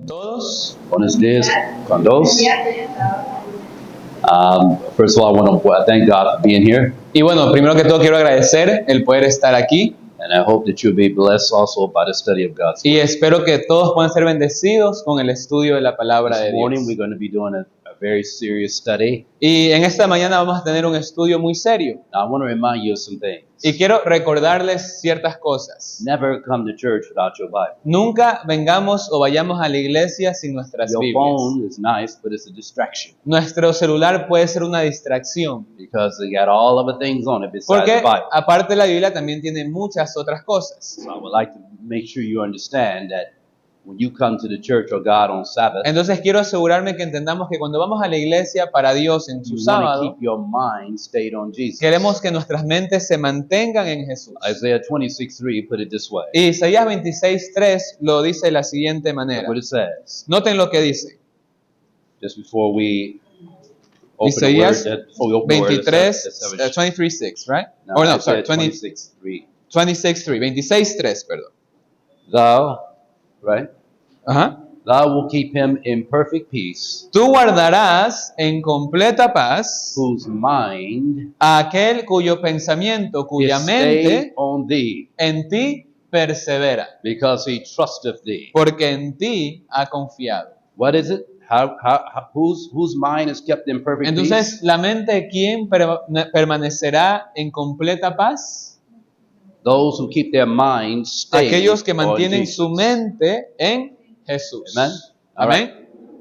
Todos. Buenos días con todos. First of all, I want to thank God for being here, Y bueno, primero que todo quiero agradecer el poder estar aquí and I hope that you'll be blessed also by the study of God's y Word. espero que todos puedan ser bendecidos con el estudio de la palabra de This morning, Dios. we're going to be doing a very serious study. Y en esta mañana vamos a tener un estudio muy serio Now, I want to remind you of some things. y quiero recordarles ciertas cosas. Never come to church without your Bible. Nunca vengamos o vayamos a la iglesia sin nuestras Your Biblias. phone is nice, but it's a distraction Nuestro celular puede ser una distracción because they got all other things on it besides porque the Bible. aparte de la Biblia también tiene muchas otras cosas. So I would like to make sure you understand that when you come to the church or God on Sabbath, Entonces quiero asegurarme que entendamos que cuando vamos a la iglesia para Dios en su you want to sábado, keep your mind stayed on Jesus. queremos que nuestras mentes se mantengan en Jesús. Isaiah 26:3 put it this way. Y Isaías 26:3 lo dice de la siguiente manera. What it says. Noten lo que dice. Just before we open Isaías the word, before we open the word, 23:6, right? No, Or no, Isaiah sorry, 26:3. 26:3, 26:3, perdón. Thou, right? Ajá. Thou will keep him in perfect peace, Tú guardarás en completa paz whose mind a aquel cuyo pensamiento, cuya is stayed mente on thee, en ti persevera, because he trusteth thee. porque en ti ha confiado. What is it? Whose mind is kept in perfect Entonces, peace? ¿la mente de quién permanecerá en completa paz? Those who keep their minds stayed Aquellos que on mantienen Jesus. su mente en Jesús. Amen. All Amén. right.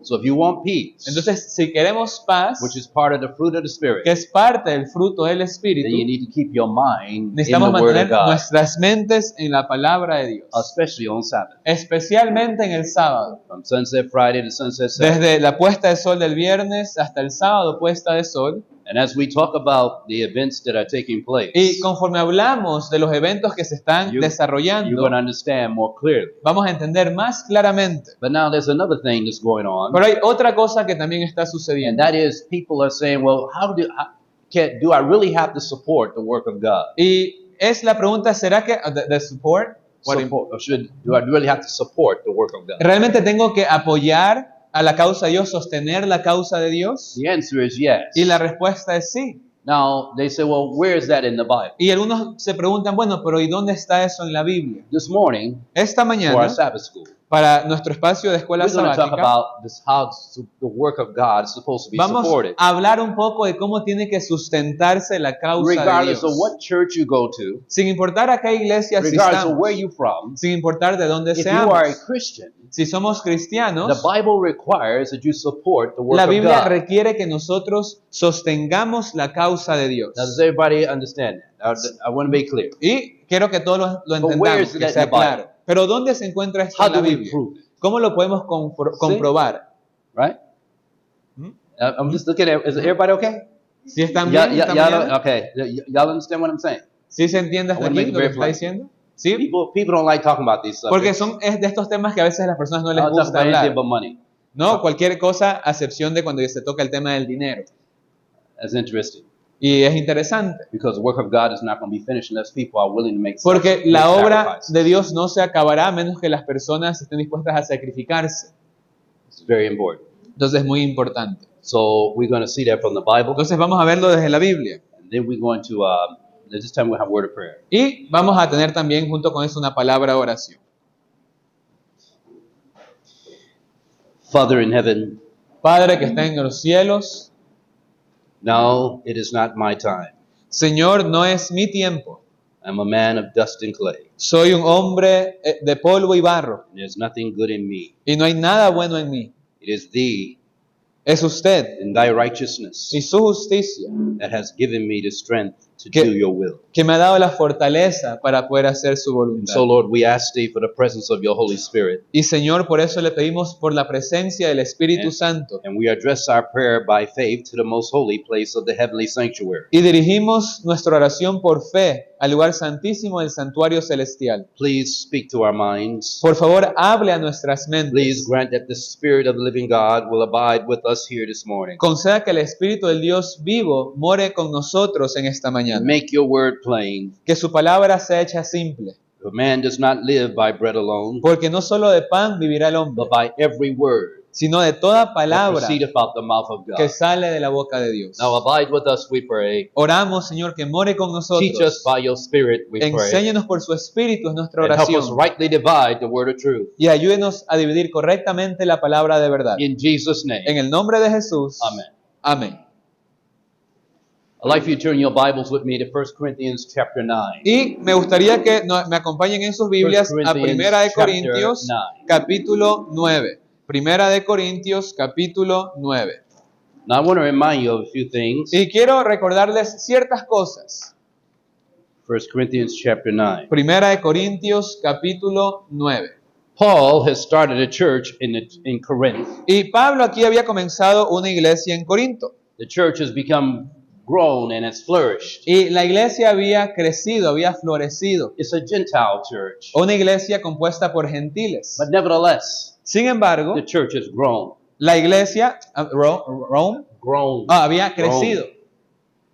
So if you want peace, Entonces, si queremos paz, which is part of the fruit of the Spirit, que es parte del fruto del then Espíritu, you need to keep your mind in the necesitamos Word of mantener God, nuestras mentes en la palabra de Dios, especially on Sabbath. especialmente en el sábado. From sunset Friday to sunset Saturday. Desde la puesta de sol del viernes hasta el sábado puesta de sol. And as we talk about the events that are taking place, Y conforme hablamos de los eventos que se están you're desarrollando, going to understand more clearly. vamos a entender más claramente. But now there's another thing that's going on, Pero hay otra cosa que también está and sucediendo. that is people are saying, well, do I really have to support the work of God? Y es la pregunta, ¿será que the support? Do I really have to support the work of God? ¿Realmente tengo que apoyar a la causa de Dios, sostener la causa de Dios? The answer is yes. Y la respuesta es sí. Now, they say, well, where is that in the Bible? Y algunos se preguntan, bueno, pero ¿y dónde está eso en la Biblia? This morning, Esta for our mañana, Sabbath school, para nuestro espacio de escuela we're going to talk sabática, about this, how the work of God is supposed to be vamos supported. a hablar un poco de cómo tiene que sustentarse la causa de Regardless of Dios. what church you go to, Sin importar a qué iglesia regardless of where asistamos, you're from, sin importar de dónde if you are a seamos. Christian, Si somos the cristianos, Bible requires that you support the work la of Biblia God. requiere que nosotros sostengamos la causa de Dios. Now, does everybody understand that? I want to be clear. Y quiero que todos lo But where entendamos, is it que in sea the Bible? claro. Pero ¿dónde se encuentra esto How en la do we Biblia? prove it? ¿Cómo lo podemos comprobar? Right? Hmm? I'm just looking at, is everybody okay? ¿Sí están bien esta mañana? Okay. Y'all understand what I'm saying? ¿Sí se entiende I hasta wanna make aquí it lo que very está plain. diciendo? ¿Sí? People don't like talking about these Porque subjects. es de estos temas que a veces a las personas no les I'll talk gusta about anything hablar. but money. No, cualquier cosa, a excepción de cuando se toca el tema del dinero. That's interesting. Y es interesante, Because the work of God is not going to be finished unless people are willing to make porque la make obra sacrifices. de Dios no se acabará a menos que las personas estén dispuestas a sacrificarse. It's very important. Entonces es muy importante. So we're going to see that from the Bible. Entonces vamos a verlo desde la Biblia. And then we're going to, this time we'll have a word of prayer. Y vamos a tener también junto con eso una palabra de oración. Father in heaven, Padre que está en los cielos, now it is not my time. Señor, no es mi tiempo. I'm a man of dust and clay. Soy un hombre de polvo y barro There's nothing good in me. y no hay nada bueno en mí. It is thee Es usted and thy righteousness y su justicia that has given me the strength to Que- do your will. que me ha dado la fortaleza para poder hacer su And voluntad. so, Lord, we ask thee for the presence of your Holy Spirit. Y Señor, por eso le pedimos por la presencia del Espíritu And- Santo. And we address our prayer by faith to the most holy place of the heavenly sanctuary. Y dirigimos nuestra oración por fe al lugar santísimo del santuario celestial. Please speak to our minds. Por favor, hable a nuestras Please mentes. grant that the Spirit of the living God will abide with us here this morning. Conceda que el Espíritu del Dios vivo more con nosotros en esta mañana. Make your word plain. Que su palabra sea hecha simple. For man does not live by bread alone, porque no solo de pan vivirá el hombre, but by every word sino de toda that palabra proceedeth out the mouth of que God. sale de la boca de Dios. Now abide with us, we pray. Oramos, Señor, que more con Teach us nosotros. by your Spirit, we pray. Enséñanos por su Espíritu, es nuestra And help us oración. rightly divide the word of truth. Y ayúdenos a dividir correctamente la palabra de verdad. In Jesus' name. En el nombre de Jesús. Amen. Amén. I'd like for you to turn your Bibles with me to 1 Corinthians chapter 9. Y me gustaría que me acompañen en sus Biblias a Primera de Corintios, capítulo 9. Primera de Corintios, capítulo 9. Now I want to remind you of a few things. Y quiero recordarles ciertas cosas. 1 Corinthians chapter 9. Primera de Corintios, capítulo 9. Paul has started a church in Corinth. Y Pablo aquí había comenzado una iglesia en Corinto. The church has become grown and has flourished. Y la iglesia había crecido, había florecido. It's a Gentile church. Una iglesia compuesta por gentiles. But nevertheless, Sin embargo, the church has grown. la iglesia, Rome, había crecido.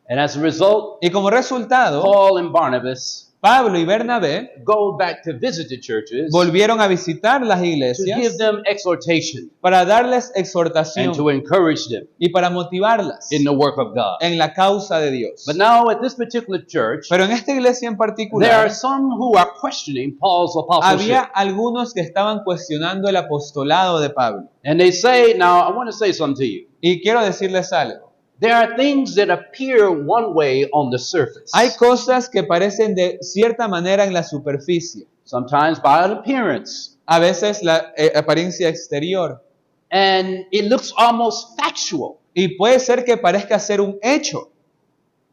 And as a result, Y como resultado, Paul and Barnabas Pablo y Bernabé go back to visit the churches volvieron a visitar las to give iglesias them exhortation para darles and exhortación to encourage them y para motivarlas in the work of God. en la causa de Dios. But now at this particular church, Pero en esta iglesia en there particular, are some who are questioning Paul's había apostleship. algunos que estaban cuestionando el apostolado de Pablo. And they say, now I want to say something to you. Y quiero decirles algo. There are things that appear one way on the surface. Hay cosas que parecen de cierta manera en la superficie, Sometimes by an appearance. a veces la apariencia exterior, And it looks almost factual y puede ser que parezca ser un hecho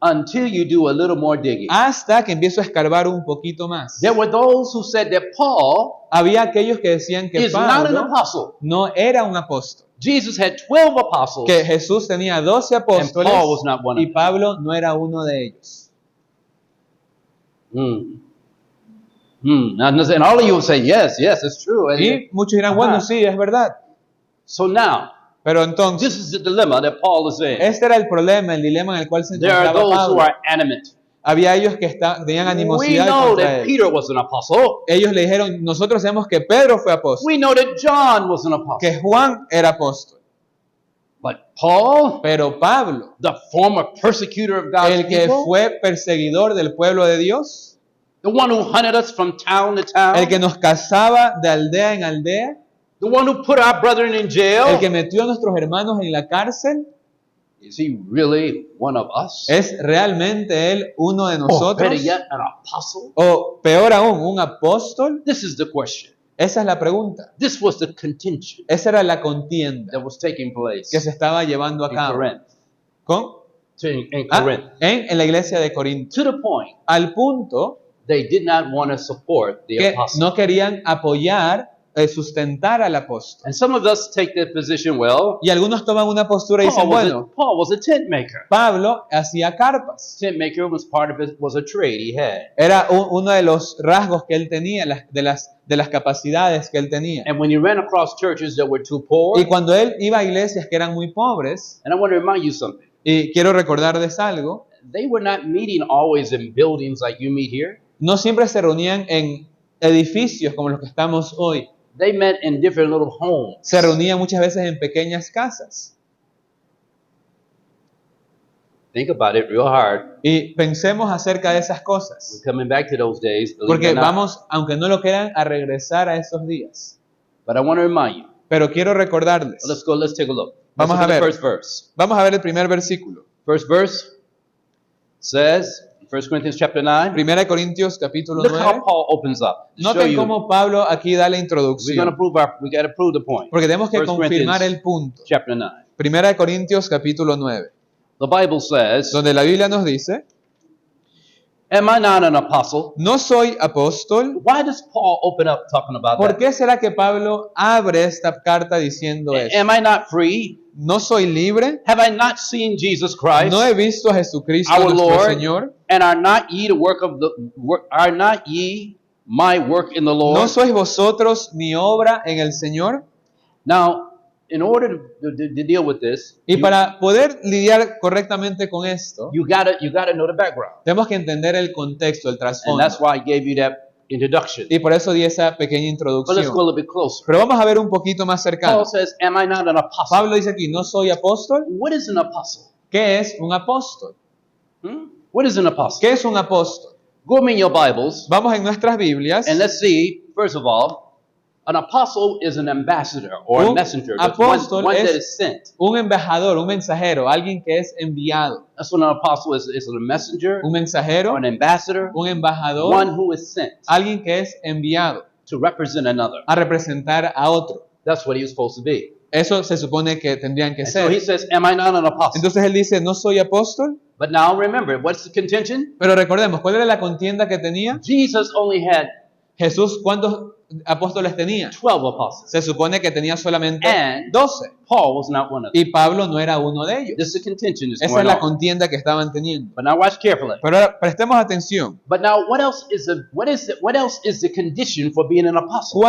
until you do a little more digging. hasta que empiezo a escarbar un poquito más. There were those who said that Paul Había aquellos que decían que is not an Pablo apostle. no era un apóstol, Jesus had 12 apostles, que Jesús tenía 12 and apóstoles Paul was not one of y them. Pablo no era uno de ellos. And all of you will say, yes, it's true. Y muchos dirán, bueno, sí, es verdad. So now, Pero this entonces, is the dilemma that Paul is in. este era el problema, el dilema en el cual se There are encontraba those who Pablo. are animate. Había ellos que tenían We animosidad know contra that él. Peter was an apostle. Ellos le dijeron, nosotros sabemos que Pedro fue apóstol, We know that John was an apostle. que Juan era apóstol, But Paul, pero Pablo, the former persecutor of God's el que people, fue perseguidor del pueblo de Dios, the one who hunted us from town to town, el que nos cazaba de aldea en aldea, the one who put our brethren in el jail, que metió a nuestros hermanos en la cárcel, is he really one of us? ¿es realmente él uno de Or nosotros? better yet, an apostle? O peor aún, un apóstol. This is the question. Esa es la pregunta. This was the contention Esa era la contienda that was taking place que se estaba llevando a in cabo. Corinth. ¿Con? In Ah, Corinth. en la iglesia de Corinto. To the point, Al punto they did not want to support the que apostle. no querían apoyar, sustentar al apóstol. And some of us take that position, well, Y algunos toman una postura y dicen, bueno, Paul was a tent maker. Pablo hacía carpas. Tent maker was part of it, was a trade he had. Era uno de los rasgos que él tenía, de las capacidades que él tenía. And when he ran across churches that were too poor, Y cuando él iba a iglesias que eran muy pobres, and I want to remind you something, y quiero recordarles algo, they were not meeting always in buildings like you meet here. no siempre se reunían en edificios como los que estamos hoy. They met in different little homes. Se reunían muchas veces en pequeñas casas. Think about it real hard. Y pensemos acerca de esas cosas. We're coming back to those days. believe it Porque or not. vamos, aunque no lo crean, a regresar a esos días. But I want to remind you. Pero quiero recordarles. Let's take a look. Vamos Let's look a at ver. the first verse. Vamos a ver el primer versículo. First verse says, 1 Corinthians chapter 9. Primera de Corintios capítulo Look how 9. Paul opens up. To show Noten you, cómo Pablo aquí da la we're going to introducción. we got to prove the point. Porque tenemos que 1 confirmar Corinthians el punto. chapter 9. Primera de Corintios capítulo 9. The Bible says, Donde la Biblia nos dice, am I not an apostle? no soy apóstol. Why does Paul open up talking about ¿Por that? qué será que Pablo abre esta carta diciendo eso? Am I not free? ¿No soy libre? Have I not seen Jesus Christ? ¿No he visto a Jesucristo Our nuestro Lord, Señor? and are not ye the work of the work? Are not ye my work in the Lord? ¿No sois vosotros mi obra en el Señor? Now, in order to deal with this, Y para poder lidiar correctamente con esto, you gotta know the background, tenemos que entender el contexto, el and trasfondo. that's why I gave you that introduction. Y por eso di esa pequeña But let's introducción. go a little bit closer. Pero vamos a ver un poquito más cercano. Paul says, am I not an apostle? Pablo dice aquí, ¿no soy apóstol? What is an apostle? ¿Qué es un apóstol? What is an apostle? ¿Qué es un apóstol? Go in your Bibles Vamos en nuestras Biblias. and let's see, first of all, an apostle is an ambassador or a Un messenger. That's apóstol one that es is sent. un embajador, un mensajero, alguien que es enviado. That's what an apostle is. Is a messenger, Un mensajero, or an ambassador, un embajador, one who is sent alguien que es enviado to represent another. a representar a otro. That's what he was supposed to be. Eso se supone que tendrían que And so he ser. says, am I not an apostle? Entonces él dice, no soy apóstol. But now remember, what's the contention? Pero recordemos, ¿cuál era la contienda que tenía? Jesus only had Jesús, ¿cuántos apóstoles tenía? 12 apostles. Se supone que tenía solamente And 12. Paul was not one of them. Y Pablo no era uno de ellos. This is the contention that's Esa going es la on. contienda que estaban teniendo. But now watch carefully. Pero ahora prestemos atención. But now what else is the condition for being an apostle?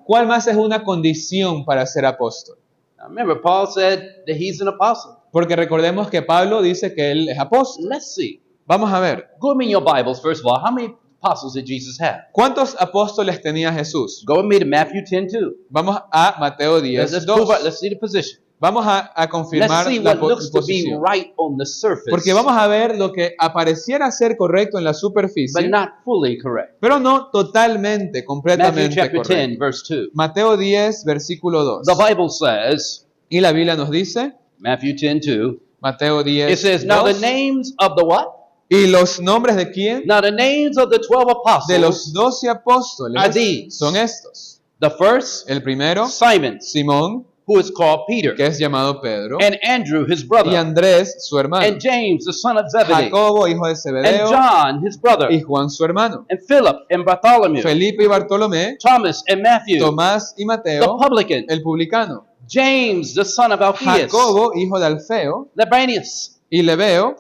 ¿Cuál más es una condición para ser apóstol? Now remember, Paul said that he's an apostle. Porque recordemos que Pablo dice que él es apóstol. Let's see. Vamos a ver. Go with me in your Bibles, first of all. How many apostles did Jesus have? ¿Cuántos apóstoles tenía Jesús? Go with me to Matthew 10:2. Vamos a Mateo 10, Let's 2. see the position. Vamos a Let's confirmar see la what looks to be posición. right on the surface, Porque vamos a ver lo que apareciera ser correcto en la but superficie, not fully correct. pero no totalmente, Matthew completamente chapter 10, correcto. verse 2. Mateo 10, versículo 2. The Bible says, Y la Biblia nos dice, Matthew 10:2, Mateo 10, it says, now 2, the names of the what? ¿y los nombres de quién? Now the names of the 12 De los apostles 12 apóstoles are these. son estos. The first, El primero, Simon, Simón, who is called Peter, que es llamado Pedro, and Andrew, his y brother, Andrés, su hermano, and James, the son of Zebedee, Jacobo, hijo de and Zebedeo, John, his brother, y Juan, su hermano, and Philip, and Bartholomew, Felipe y Bartolomé, Thomas, and Matthew, Tomás y the Mateo, publican, el publicano, James, the son of Alphaeus, Jacobo, hijo de Alfeo, Libanius, y Lebeo,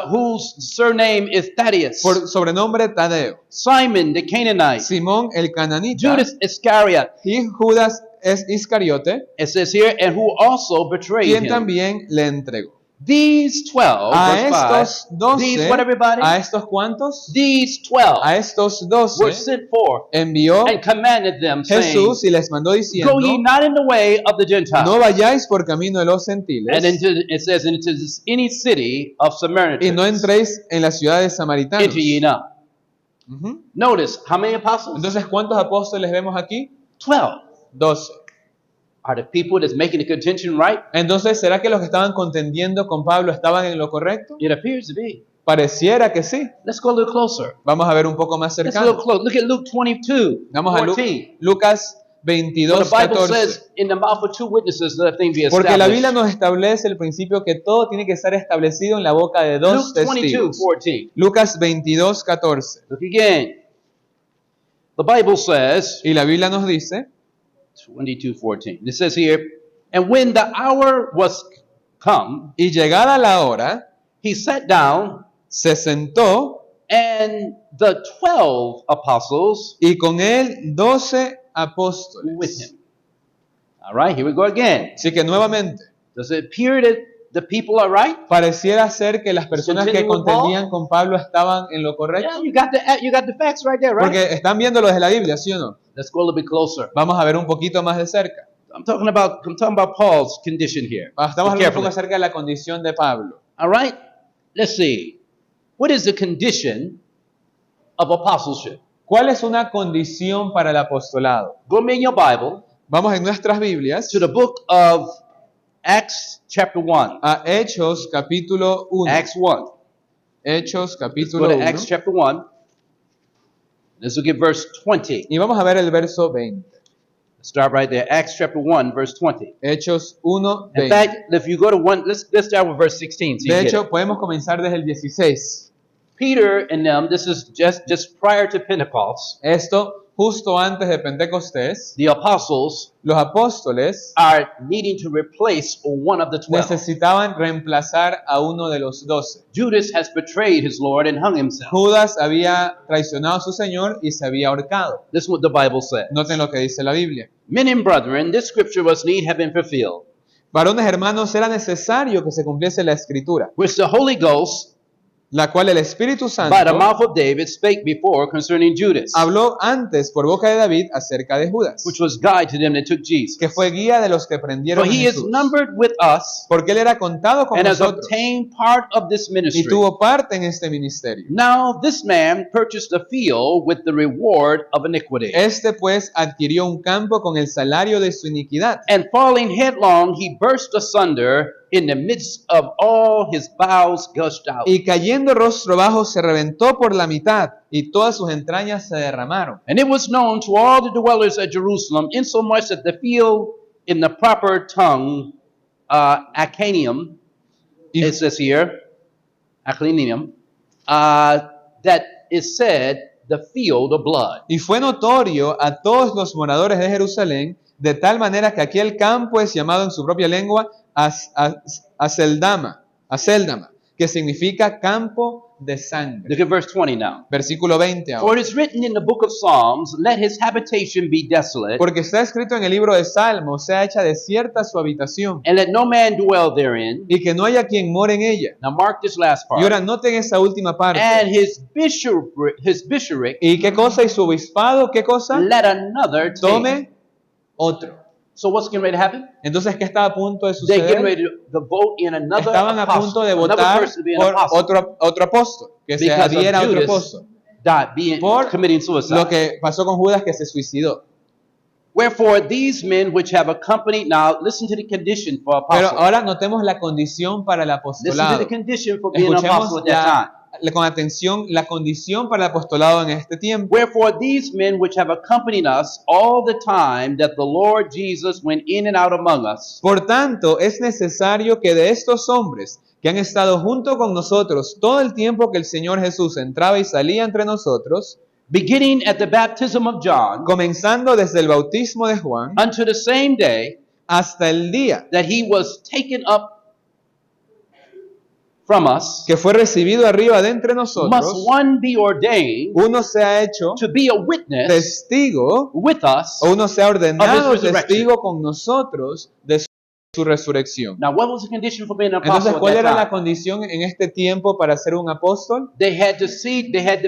whose surname is Thaddeus, por sobrenombre Tadeo, Simon the Canaanite, Simón el cananita, Judas Iscariot, y Judas es Iscariote, it says here, and who also betrayed quien him. también le entregó. These 12, A verse 5, estos these 12, what everybody? ¿a estos cuántos? These 12 A estos were 12 sent forth envió and commanded them, saying, Jesús y les mandó diciendo, go ye not in the way of the Gentiles. no vayáis por camino de los And gentiles it says, into any city of Samaritans, y no entréis en las ciudades samaritanas. enter ye not. Ujú. Notice, how many apostles? Entonces, ¿cuántos apóstoles vemos aquí? 12. 12. Are the people that's making the contention right? Entonces, ¿será que los que estaban contendiendo con Pablo estaban en lo correcto? It appears to be. Pareciera que sí. Let's go a little closer. Vamos a ver un poco más Let's go a little cercano. close. Look at Luke 22, Vamos a 14. Lucas So 22, the Bible 14. says, in the mouth of two witnesses, let a thing be Porque la Biblia established. nos establece el principio que todo tiene que estar establecido en la boca de dos Luke 22, testigos. 14. Lucas 22, 14. Look again. The Bible says, Y la Biblia nos dice, 22:14. It says here, and when the hour was come, y llegada la hora, he sat down, se sentó and the 12 apostles y con él 12 with apóstoles. him. All right, here we go again. Así que nuevamente, Does it appear that the people are right? pareciera ser que las personas que Continue with Paul. contendían con Pablo estaban en lo correcto. Yeah, you got the facts right there, right? Porque están viendo lo de la Biblia, ¿sí o no? Let's go a little bit closer. Vamos a ver un poquito más de cerca. I'm talking about Paul's condition here. Estamos Be hablando un poco careful. acerca de la condición de Pablo. All right? Let's see. What is the condition of apostleship? ¿Cuál es una condición para el apostolado? Go in your Bible Vamos en nuestras Biblias to the book of Acts chapter 1. a Hechos capítulo 1. Acts 1. Hechos Let's go capítulo to 1. Acts chapter 1. Let's look at verse 20. Y vamos a ver el verso 20. Let's start right there. Acts chapter 1, verse 20. Hechos 1, In 20. fact, if you go to 1, let's start with verse 16. So you De get hecho, it. podemos comenzar desde el 16. Peter and them, this is just prior to Pentecost, Esto justo antes de Pentecostés, the apostles los apóstoles are needing to replace one of the 12. necesitaban reemplazar a uno de los 12. Judas has betrayed his Lord and hung himself. Judas había traicionado a su Señor y se había ahorcado. This is what the Bible says. Noten lo que dice la Biblia. Men and brethren, this scripture must need have been fulfilled, Varones hermanos, era necesario que se cumpliese la escritura, which the Holy Ghost la cual el Espíritu Santo by the mouth of David spake before concerning Judas, habló antes por boca de David acerca de Judas, which was guide to them that took Jesus. que fue guía de los que prendieron For a he is Jesús, numbered with us porque él era contado con and has nosotros obtained part of this y ministry. tuvo parte en este ministerio. Now this man purchased a field with the reward of iniquity. Este pues adquirió un campo con el salario de su iniquidad, And falling headlong, he burst asunder in the midst of all his bowels gushed out. y cayendo rostro bajo se reventó por la mitad y todas sus entrañas se derramaron. And it was known to all the dwellers at Jerusalem, insomuch that the field in the proper tongue, Acanium, Y, it says here, Aclinium, that is said, the field of blood. y fue notorio a todos los moradores de Jerusalén, de tal manera que aquel campo es llamado en su propia lengua Aceldama, que significa campo de sangre. Look at verse 20 now. Versículo 20 For ahora. it is written in the book of Psalms, let his habitation be desolate, Porque está escrito en el libro de Salmos, sea hecha desierta su habitación, and let no man dwell therein. y que no haya quien more en ella. Now mark this last Y ahora part. noten esa última parte. And his bishopric, ¿Y qué cosa? ¿Y su obispado? ¿Qué cosa? let another take. Tome otro. So what's getting ready to happen? Entonces, ¿qué estaba a punto de They're getting suceder? ready to vote in another Estaban a apostle, punto de another votar person to be an por apostle, otro apóstol, que se because adhiera a of otro Judas apóstol. being committing Lo suicide. que pasó con Judas, que se suicidó. Wherefore these men which have accompanied, now listen to the condition for Pero apostle. ahora notemos la condición para el Listen to apostolado. the condition for being an Escuchemos apostle at that time. con atención la condición para el apostolado en este tiempo. Wherefore these men which have accompanied us all the time that the Lord Jesus went in and out among us, Por tanto, es necesario que de estos hombres que han estado junto con nosotros todo el tiempo que el Señor Jesús entraba y salía entre nosotros, beginning at the baptism of John, comenzando desde el bautismo de Juan unto the same day hasta el día that he was taken up from us, que fue recibido arriba de entre must nosotros, one be ordained uno se ha hecho to be a witness testigo, with us. o uno se ha ordenado of his resurrection. testigo con nosotros de su resurrección. Now, what was the condition for being an apostle Entonces, at ¿cuál that era la time? condición en este tiempo para ser un apóstol? They had to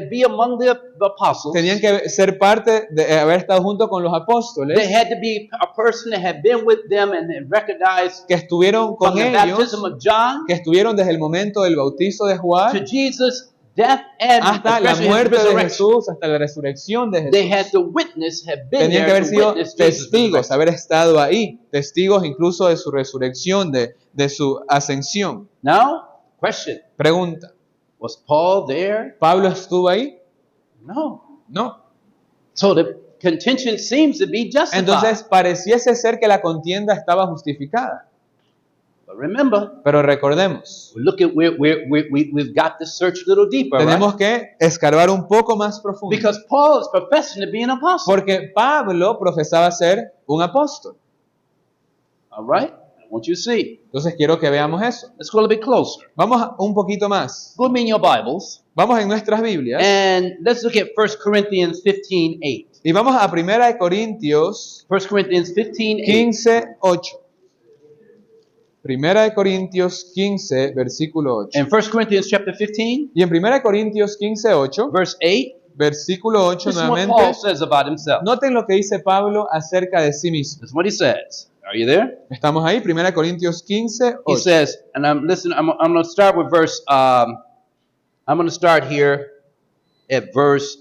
be among the apostles. Tenían que ser parte de haber estado junto con los They apóstoles, had to be a person that had been with them and had recognized que estuvieron con from the ellos, baptism of John que estuvieron desde el momento del bautizo de to Juan Jesus' death and hasta la especially his muerte de resurrection. Jesús, hasta la resurrección de They Jesús. had to witness, have been Tenían que there haber to sido witness Jesus' testigos, resurrection. haber estado ahí, testigos incluso de su resurrección, de su ascensión. Now, question: Pregunta, was Paul there? ¿Pablo estuvo ahí? No. No. So the contention seems to be justified. Entonces pareciese ser que la contienda estaba justificada. But remember, Pero recordemos, look at we've got to search a little deeper, right? tenemos que escarbar un poco más profundo. Because Paul is professing to be an apostle. Porque Pablo profesaba ser un apóstol. All right? I want you to see. Entonces quiero que veamos eso. Let's go a little bit closer. Vamos un poquito más. Go me in your Bibles Vamos en nuestras Biblias and let's look at 1 Corinthians 15:8. y vamos a 1 Corintios 1 Corinthians 15:8. 15:8. 1 Corintios 15, versículo 8. And 1 Corinthians chapter 15, Y en 1 Corintios 15:8, verse 8, versículo 8 this is what Paul nuevamente, says about himself. noten lo que dice Pablo acerca de sí mismo. This is what he says. Are you there? Estamos ahí, 1 Corintios 15:8. He says, and I'm going to start with verse. I'm going to start here at verse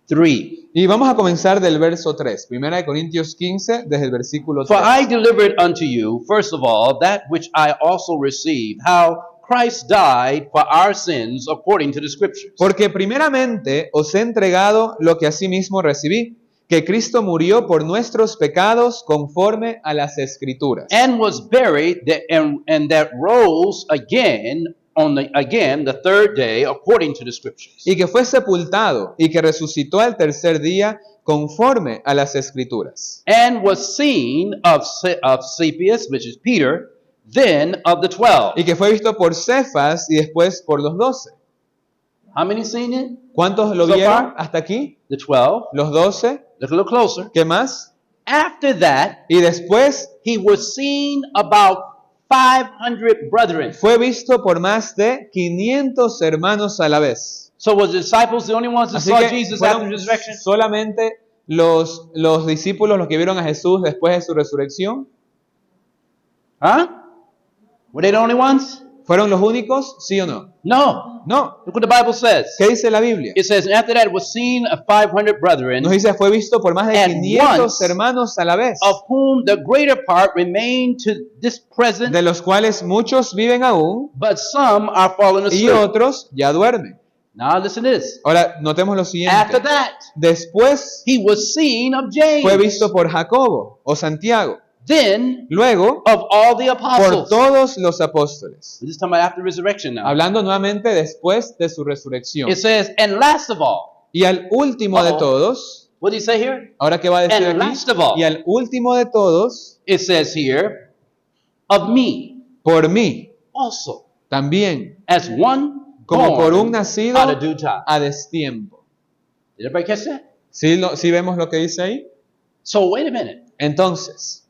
3. Y vamos a comenzar del verso 3. 1 Corintios 15, desde el versículo For 3. I delivered unto you, first of all, that which I also received, how Christ died for our sins according to the Scriptures. Porque primeramente os he entregado lo que asimismo recibí, que Cristo murió por nuestros pecados conforme a las Escrituras. And was buried, and that rose again the third day according to the Scriptures. Y que fue sepultado y que resucitó al tercer día conforme a las Escrituras. And was seen of Cephas, which is Peter, then of the 12. Y que fue visto por Cefas y después por los 12. How many seen it? ¿Cuántos lo So vieron far? hasta aquí? The 12. Los 12. Look a little closer. ¿Qué más? After that, Y después he was seen about 500 brethren. Fue visto por más de 500 hermanos a la vez. So was the disciples the only ones that Así saw que Jesus after fueron his resurrection? solamente los discípulos los que vieron a Jesús después de su resurrección. Huh? Were they the only ones? ¿Fueron los únicos? ¿Sí o no? No. No. Look what the Bible says. ¿Qué dice la Biblia? It says, and after that it was seen of 500 brethren, Nos dice, fue visto por más de And 500 once- hermanos a la vez, of whom the greater part remain to this present, de los cuales muchos viven aún but some are fallen y asleep. otros ya duermen. Now listen to this. Ahora, notemos lo After siguiente. that, Después he was seen of James. fue visto por Jacobo o Santiago. Then Luego, of all the por apostles. todos los apóstoles. This is talking about after resurrection now. Hablando nuevamente después de su resurrección. It says, and last of all. Y al último de Uh-oh. todos, What did he say here? ahora qué va a decir And aquí, last of all. y al último de todos, It says here, of me por mí, also, también, as one como por born un nacido out of due time. a destiempo. Did everybody catch that? ¿Sí vemos lo que dice ahí? So wait a minute. Entonces,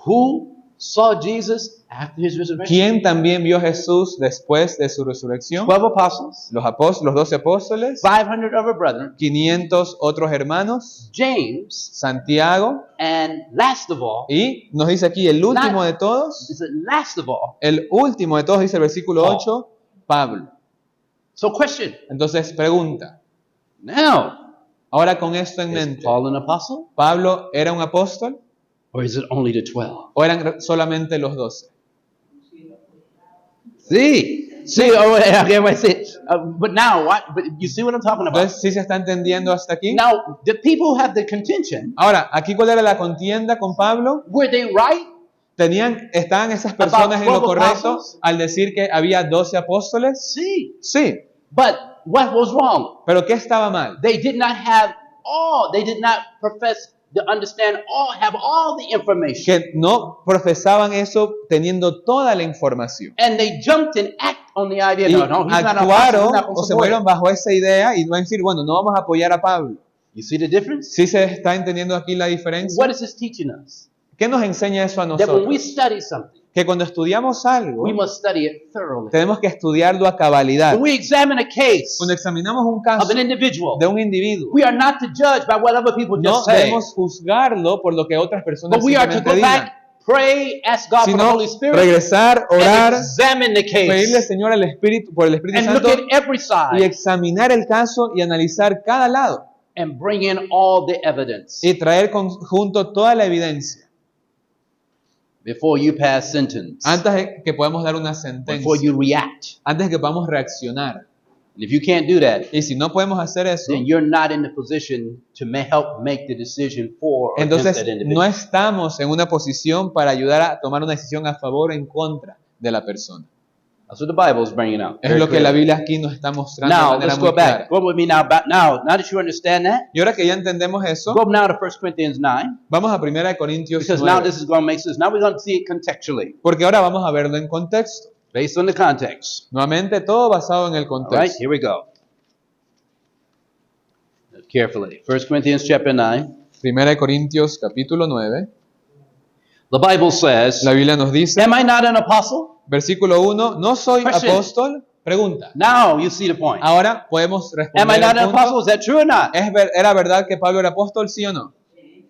Who saw Jesus after his resurrection? ¿quién también vio a Jesús después de su resurrección? 12 apostles, Los 12 apóstoles, 500 other brethren, 500 otros hermanos, James, Santiago, and last of all, y nos dice aquí el último de todos, is it last of all? el último de todos dice el versículo Paul. 8, Pablo. So question. Entonces pregunta, Now, ahora con esto en is mente, Paul an apostle? ¿Pablo era un apóstol Or is it only the 12? o eran solamente los 12? See, okay, wait, see. But now, what? But you see what I'm talking about? Entonces, ¿sí se está entendiendo hasta aquí? Now, the people who have the contention, Ahora, aquí cuál era la contienda con Pablo? were they right? ¿Estaban esas personas en lo 12 correcto apostles? al decir que había 12 apóstoles? See. Sí, But what was wrong? pero ¿qué estaba mal? They did not profess to understand have all the information. Que no profesaban eso teniendo toda la información. And they jumped and acted on the idea, Y no, he's not an apostle, actuaron we're not gonna o se support fueron it. bajo esa idea y no decir, bueno, no vamos a apoyar a Pablo. You see the difference? ¿Sí se está entendiendo aquí la diferencia? What is this teaching us? ¿Qué nos enseña eso a That when we nosotros? study something, Que cuando estudiamos algo, we must study it thoroughly. tenemos que estudiarlo a cabalidad. When we examine a case Cuando examinamos un of caso an individual, de un individuo, we are not to judge by what other people no just say, debemos juzgarlo por lo que otras personas but we are to simplemente go digan, back, pray, ask God for the sino Holy Spirit, regresar, and orar, examine the pedirle case, Señor al Espíritu, por el Espíritu and look Santo at every y side, examinar el caso y analizar cada lado and bring in all the evidence y traer junto toda la evidencia before you pass sentence, antes de que podamos dar una before sentencia, you react. antes de que podamos reaccionar. And if you can't do that, Y si no podemos hacer eso, then you're not in the position to help make the decision for or against entonces that no individual. estamos en una posición para ayudar a tomar una decisión a favor o en contra de la persona. That's what the Bible is bringing out. Es very lo que la clearly. Biblia aquí nos está mostrando de Now, manera let's muy go back. clara. Go with me now. Now that you understand that, Y ahora que ya entendemos eso, go now to 1 Corinthians 9, vamos a 1 Corintios because now 9, this is going to make sense. Now we're going to see it contextually, porque ahora vamos a verlo en contexto. based on the context. Nuevamente, todo basado en el All right, contexto. here we go. Carefully. 1 Corinthians chapter 9. 1 Corintios capítulo 9, The Bible says, la Biblia nos dice, am I not an apostle? versículo 1, ¿no soy Question. apóstol? Pregunta. Now you see the point. Ahora podemos Am I responder not el an apostle? punto. Is that true or not? ¿Era verdad que Pablo era apóstol, sí o no?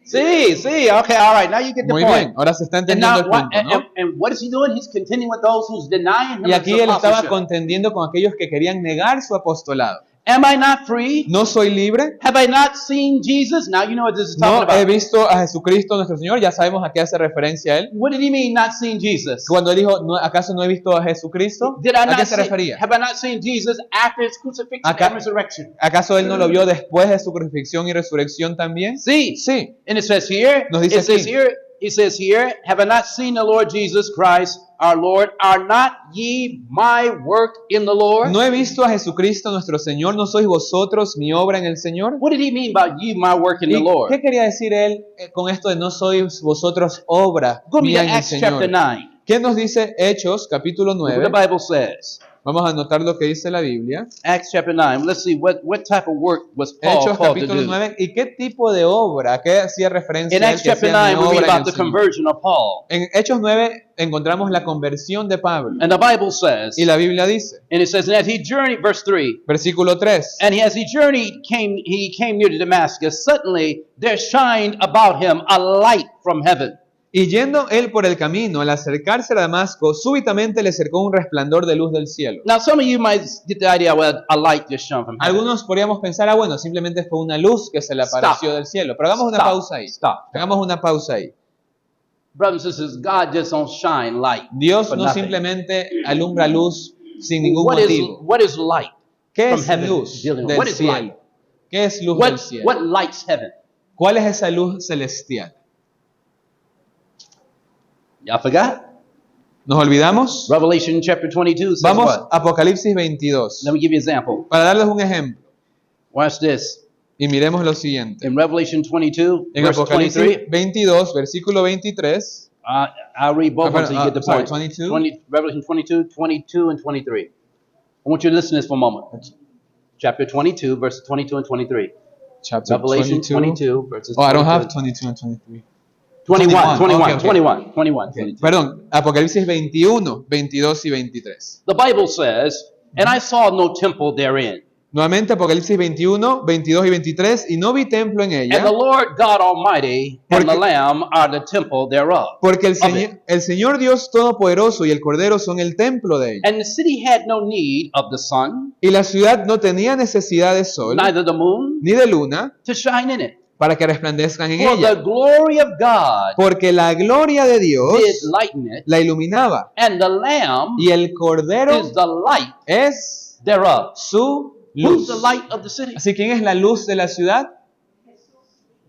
See, okay, all right. Now you get the Muy point. bien, ahora se está And entendiendo now, el what, punto, ¿no? and what is he doing? He's contending with those who's denying him Y his aquí él estaba apostleship. contendiendo con aquellos que querían negar su apostolado. Am I not free? ¿No soy libre? Have I not seen Jesus? Now you know what this is talking ¿No he about. visto a Jesucristo nuestro Señor? Ya sabemos a qué hace referencia él. What did he mean, not seen Jesus? Cuando él dijo, ¿acaso no he visto a Jesucristo? Did I ¿A qué not se see, refería? have I not seen Jesus after his crucifixion Acá- and resurrection? ¿Acaso él no lo vio después de su crucifixión y resurrección también? See, Sí. and it says here, Nos dice aquí. It says here, have I not seen the Lord Jesus Christ, our Lord? Are not ye my work in the Lord? ¿No he visto a Jesucristo nuestro Señor? ¿No sois vosotros mi obra en el Señor? What did he mean by ye my work in the ¿Y Lord? qué quería decir él con esto de no sois vosotros obra Go to mía en el Acts chapter Señor? 9. ¿Qué nos dice Hechos capítulo Look what 9? the Bible says. Vamos a notar lo que dice la Biblia. Acts chapter 9. Let's see what type of work was Paul Hechos called to capítulo do. 9. ¿Y qué tipo de obra? ¿Qué hacía referencia In a él? Acts Que chapter hacía 9, we read obra en about el the Señor? conversion of Paul. En Hechos 9 encontramos la conversión de Pablo. And the Bible says, Y la Biblia dice, and it says, and as he journeyed, verse 3, versículo 3. and as he journeyed, he came near to Damascus. Suddenly there shined about him a light from heaven. Y yendo él por el camino, al acercarse a Damasco, súbitamente le cercó un resplandor de luz del cielo. Now, some of you might get the idea, well, a light just shone from heaven. Algunos podríamos pensar, bueno, simplemente fue una luz que se le apareció del cielo. Pero hagamos una pausa ahí. Hagamos una pausa ahí. Brothers and sisters, God just don't shine light. Dios for no nothing. simplemente alumbra luz sin ningún What motivo. what is light? ¿Qué from es heaven luz dealing with? del What is light? cielo? ¿Qué es luz del cielo? What lights heaven? ¿Cuál es esa luz celestial? Y'all forgot? ¿Nos olvidamos? Revelation chapter 22 says Vamos what? a Apocalipsis 22. Let me give you an example. Para darles un ejemplo. Watch this. Y miremos lo siguiente. In Revelation 22, En verse Apocalipsis 23, 22, versículo 23. I'll read both of them so you get the sorry, point. 22. Revelation 22, 22, and 23. I want you to listen to this for a moment. Chapter 22, verses 22 and 23. Chapter Revelation 22. 22, verses 22. Oh, I don't have 22 and 23. 21, 21, Okay, okay. 21, 21, Okay. 22. Perdón, Apocalipsis 21, 22 y 23. The Bible says, and I saw no temple therein. Nuevamente Apocalipsis 21, 22 y 23. Y no vi templo en And the ella, Lord God Almighty and the Porque- Lamb are the temple thereof. porque Of el Señor Dios Todopoderoso y el Cordero son el templo de ella. And the city had no need of the sun, Y la ciudad no tenía necesidad de sol, neither the moon, ni de luna, to shine in it. para que resplandezcan en For the ella. glory of God Porque la gloria de Dios did lighten it, la iluminaba. and the Lamb Y el Cordero is the light es thereof. su Who's the luz. light of the city? Así, ¿quién es la luz de la ciudad?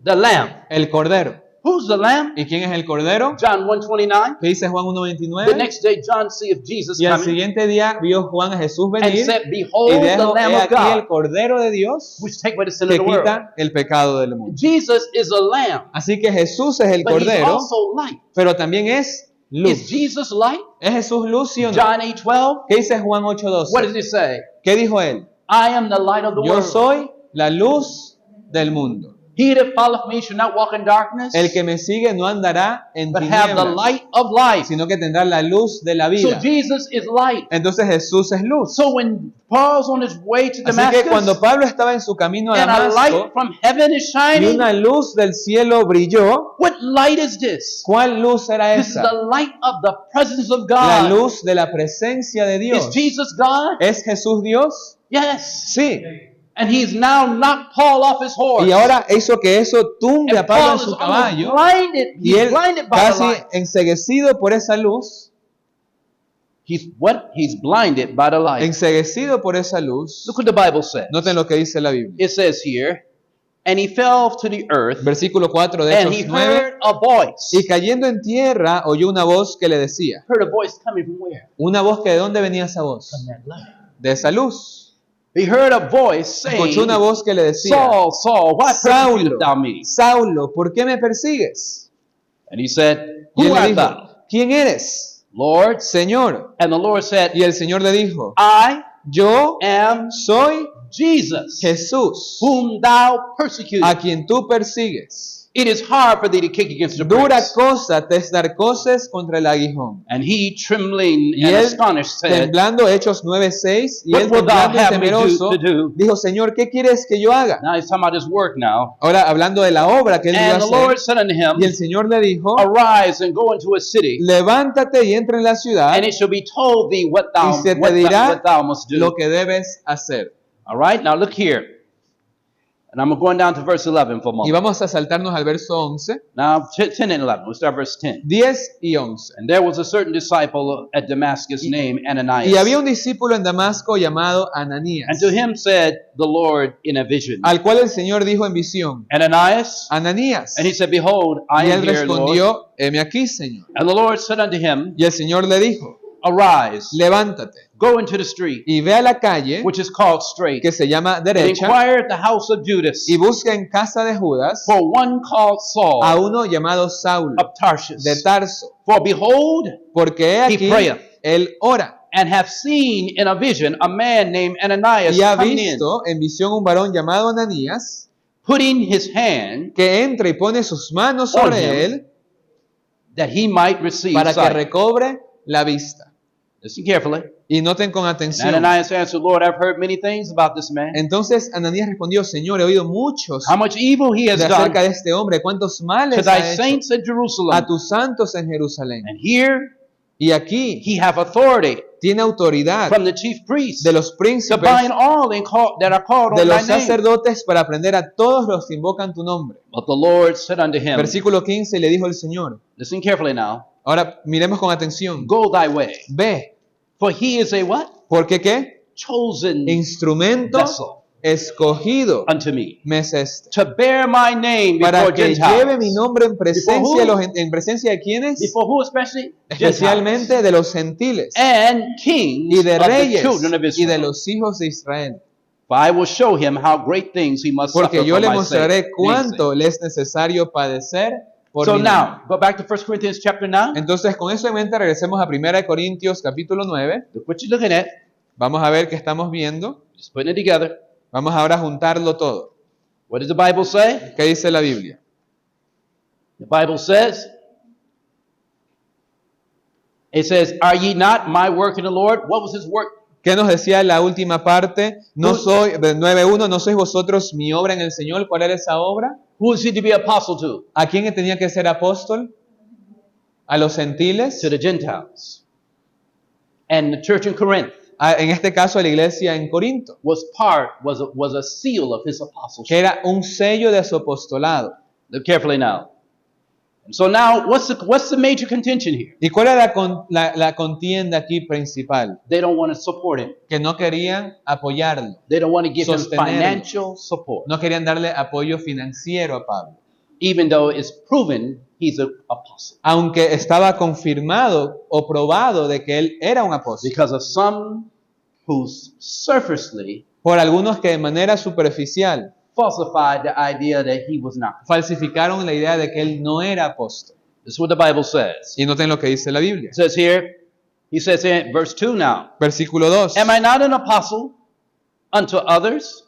The Lamb. El Cordero. Who's the Lamb? ¿Y quién es el Cordero? John 1:29. ¿Qué dice Juan The 1:29? next day John seeth Jesus Y al coming siguiente día vio Juan a Jesús and venir said, y Behold the dijo, Lamb he of aquí God, el Cordero de Dios which take away the sin of que the world. quita el pecado del mundo. Jesus is a lamb, Así que Jesús es el but he's Cordero, also light. pero también es Is luz. Jesus light? ¿Es Jesús luz, sí o no? John 8:12. ¿Qué dice Juan What 8:12? does it say? ¿Qué dijo él? I am the light of the Yo world. soy la luz del mundo. He that followeth me shall not walk in darkness, El que me sigue no andará en but have the tinieblas, light of life. sino que tendrá la luz de la So vida. Jesus is light. Entonces Jesús es luz. So when Paul's on his way to Así que Damascus, cuando Pablo estaba en su camino a and a light Damasco from heaven is y shining, una luz del cielo brilló, what light is this? ¿cuál luz era This is esa? the light of the presence of La God. luz de la presencia de Is Dios. Jesus God? ¿Es Jesús Dios? Yes. Sí. And he's now knocked Paul off his horse. Y ahora hizo que eso tumbe a And Pablo en Paul is su almost caballo blinded. y He's él blinded by the casi light. enceguecido por esa luz, He's what? He's blinded by the light. enceguecido por esa luz. Look what the Bible says. Noten lo que dice la Biblia. It says here, and he fell to the earth, Versículo 4 de and he Hechos 9. heard a voice. Y cayendo en tierra oyó una voz que le decía. Heard a voice coming from where? Una voz que ¿de dónde venía esa voz? From that light. De esa luz. He heard a voice saying, Escuchó una voz que le decía, Saul, Saul, why Saulo, persecutest thou me? Saulo, ¿por qué me persigues? And he said, Y él Who le art dijo, thou? ¿quién eres? Lord. Señor. And the Lord said, Y el Señor le dijo, I yo am soy Jesus, Jesús, whom thou persecutest. a quien tú persigues. It is hard for thee to kick against the Dura pricks. cosa te es dar coces contra el aguijón. And he, trembling Y and él, astonished, said, temblando, Hechos 9:6, y What él wilt thou temblando y have me temeroso, to do? dijo, Señor, ¿qué quieres que yo haga? Now he's talking about his work now. Ahora, hablando de la obra que él iba a And the Lord hacer, said unto him, y el Señor le dijo, Arise and go into a city, levántate y entra en la ciudad, and it shall be told thee what y thou, se te what dirá what thou must do. lo que debes hacer. All right, now look here. And I'm going down to verse 11 for a Y moment. vamos a saltarnos al verso 11, Now, 10 and 11. We'll start verse 10. 10 y 11. And there was a certain disciple at Damascus named Ananias. Y había un discípulo en Damasco llamado And Ananías, to him said the Lord in a vision, al cual el Señor dijo en visión, Ananias? Ananías. And he said, Behold, I Y am él here, Lord. respondió, heme aquí, Señor. And the Lord said unto him, Y el Señor le dijo, Arise, levántate go into the street, y ve a la calle which is called Straight, que se llama and derecha inquire at the house of Judas y busca en casa de Judas for one called Saul a uno llamado Saulo of Tarshish. de Tarso, For behold, porque he He aquí prayeth. él ora. and hath seen in a vision a man named Ananias y ha coming in, visto en visión un varón llamado Ananías putting his hand que entra y pone sus manos On sobre him. él that he might receive para que sight. recobre la vista. Listen carefully. Y noten con And atención. Ananias answered, Lord, I've heard many things about this man. Entonces Ananías respondió, Señor, he oído muchos How much evil he has de done acerca de este hombre, cuántos to males thy ha hecho saints at a Jerusalem. tus santos en Jerusalén. And here Y aquí he have authority tiene autoridad from the chief priests de los to príncipes, bind all that are called de on thy los name. sacerdotes para prender a todos los que invocan tu nombre. But the Lord said unto him, Versículo 15 le dijo el Señor. listen carefully now, Ahora miremos con atención. go thy way. Ve, For he is a what? porque qué? Chosen Instrumento vessel escogido unto me, me es este. to bear my name Para before que Gentiles. lleve mi nombre en presencia, Before who? en presencia de quienes, Before who especially? especialmente de los gentiles And kings y de of the reyes children of y de Israel. los hijos de Israel. For I will show him how great things he must Porque suffer yo for le my mostraré sake. cuánto le es necesario padecer por So mi nombre. now, go back to 1 Corinthians chapter 9. Entonces, con eso en mente, regresemos a 1 Corintios capítulo 9. Look what you're looking at. Vamos a ver qué estamos viendo. Just putting it together. Vamos ahora a juntarlo todo. What does the Bible say? ¿Qué dice la Biblia? The Bible says, it says, are ye not my work in the Lord? What was his work? ¿Qué nos decía la última parte? No soy, de 9:1, ¿no sois vosotros mi obra en el Señor? ¿Cuál era esa obra? Who is he to be apostle to? ¿A quién tenía que ser apóstol? ¿A los gentiles? To the Gentiles. And the church in Corinth En este caso, a la iglesia en Corinto, was a seal of his que apostleship. era un sello de su apostolado. Look carefully now. And so now, what's the major contention here? ¿Y cuál era la contienda aquí principal? They don't want to support him. Que no querían apoyarlo, They don't want to give him Sostenerlo. financial support, no querían darle apoyo financiero a Pablo, even though it's proven he's an apostle. aunque estaba confirmado o probado de que él era un apóstol, Because of some who surfacely por algunos que de manera superficial falsified the idea that he was not. falsificaron la idea de que él no era apóstol. This is what the Bible says. Y noten lo que dice la Biblia. It says here, he says in verse 2 now, Versículo 2. am I not an apostle unto others?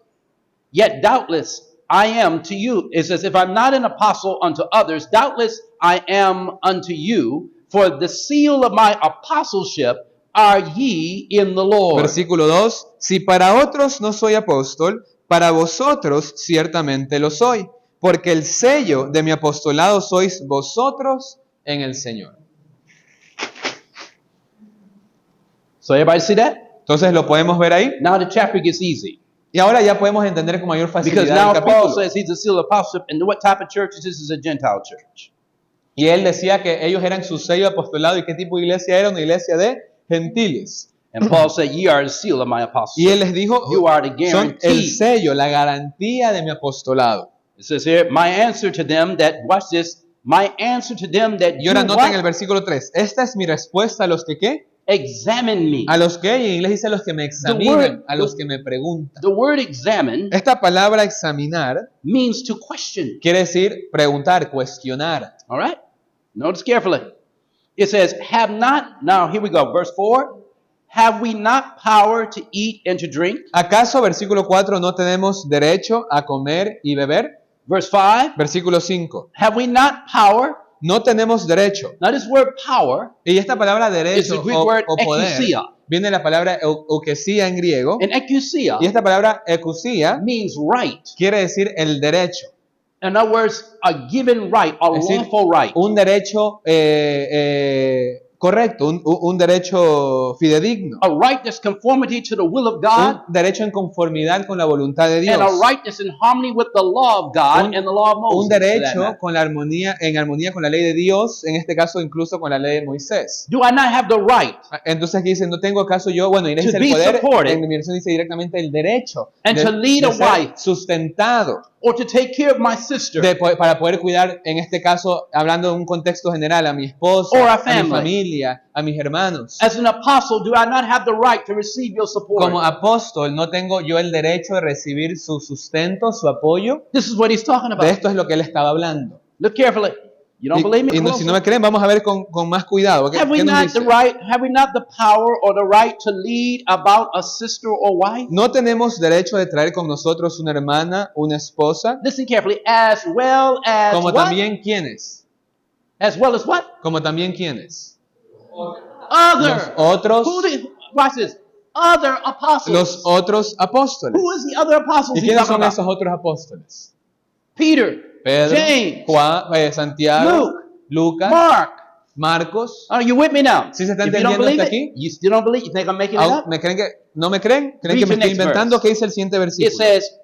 Yet doubtless I am to you. It says, if I'm not an apostle unto others, doubtless I am unto you, for the seal of my apostleship are ye in the Lord. Versículo 2. Si para otros no soy apóstol, para vosotros ciertamente lo soy, porque el sello de mi apostolado sois vosotros en el Señor. So everybody see that? Entonces lo podemos ver ahí. Now the chapter gets easy. Y ahora ya podemos entender con mayor Because facilidad now el Paul capítulo. says he's a seal of apostleship, and what type of church is this? Is a Gentile church. Y él decía que ellos eran su sello apostolado. ¿Y qué tipo de iglesia era? Una iglesia de gentiles. And Paul said, ye are the seal of my Y apostleship. él les dijo, You are the son el guarantee. sello, la garantía de mi apostolado. It says here, my answer to them that, watch this, my answer to them that Y do ahora noten el what? versículo 3. Esta es mi respuesta a los que ¿qué? Examine me. A los que, y en inglés dice a los que me examinan, a los que me preguntan. The word examine Esta palabra examinar means to question. quiere decir preguntar, cuestionar. All right? Notice carefully. It says, have not, now here we go, verse 4. Have we not power to eat and to drink? ¿Acaso, versículo 4, no tenemos derecho a comer y beber? Verse 5. Versículo 5. Have we not power? No tenemos derecho. Now this word power Y esta palabra is derecho the Greek word o poder exousia. viene de la palabra eukesía en griego. And exousia Y esta palabra exousia means right. quiere decir el derecho. In other words, a given right, a Es decir, lawful right. un derecho correcto, un derecho fidedigno. A right that's conformity to the will of Un God, derecho en conformidad con la voluntad de Dios. and a right that's in harmony with the law of God Un- and the law of Moses. Un for that derecho matter. con la armonía, en armonía con la ley de Dios, en este caso incluso con la ley de Moisés. Do I not have the right Entonces aquí dice, no tengo acaso yo, bueno, y le To dice el be poder, supported. en mi versión dice directamente el derecho And de, to lead de a ser wife. sustentado, or to take care of my sister para poder cuidar, en este caso, hablando de un contexto general, a mi esposa, Or a a mi family. familia, a mis hermanos? as an apostle? Do I not have the right to receive your support? Como apóstol, ¿no tengo yo el derecho de recibir su sustento, su apoyo? This is what he's talking De about. esto es lo que él estaba hablando. Look carefully. You don't believe me? Y si no me creen, vamos a ver con más cuidado. Have we ¿Qué nos not dice? the right? Have we not the power or the right to lead about a sister or wife? ¿No tenemos derecho de traer con nosotros una hermana, una esposa? Listen carefully. As well as Como what? también ¿quiénes? As well as what? Como también ¿quiénes? Los Other. otros, Who did? Watch this. Other apostles. los otros apóstoles. Who is the other apostles ¿Y he's quiénes talking son about? esos otros apóstoles? Peter, Pedro, James, Juan, Santiago, Luke, Lucas, Mark. Marcos. Are you with me now? ¿Sí se está If you don't entendiendo believe hasta it, aquí? you still don't believe. You think I'm making it up? ¿Me creen que, ¿No me creen? ¿Creen Read que me the estoy next inventando? verse. ¿Qué dice el siguiente It versículo? says,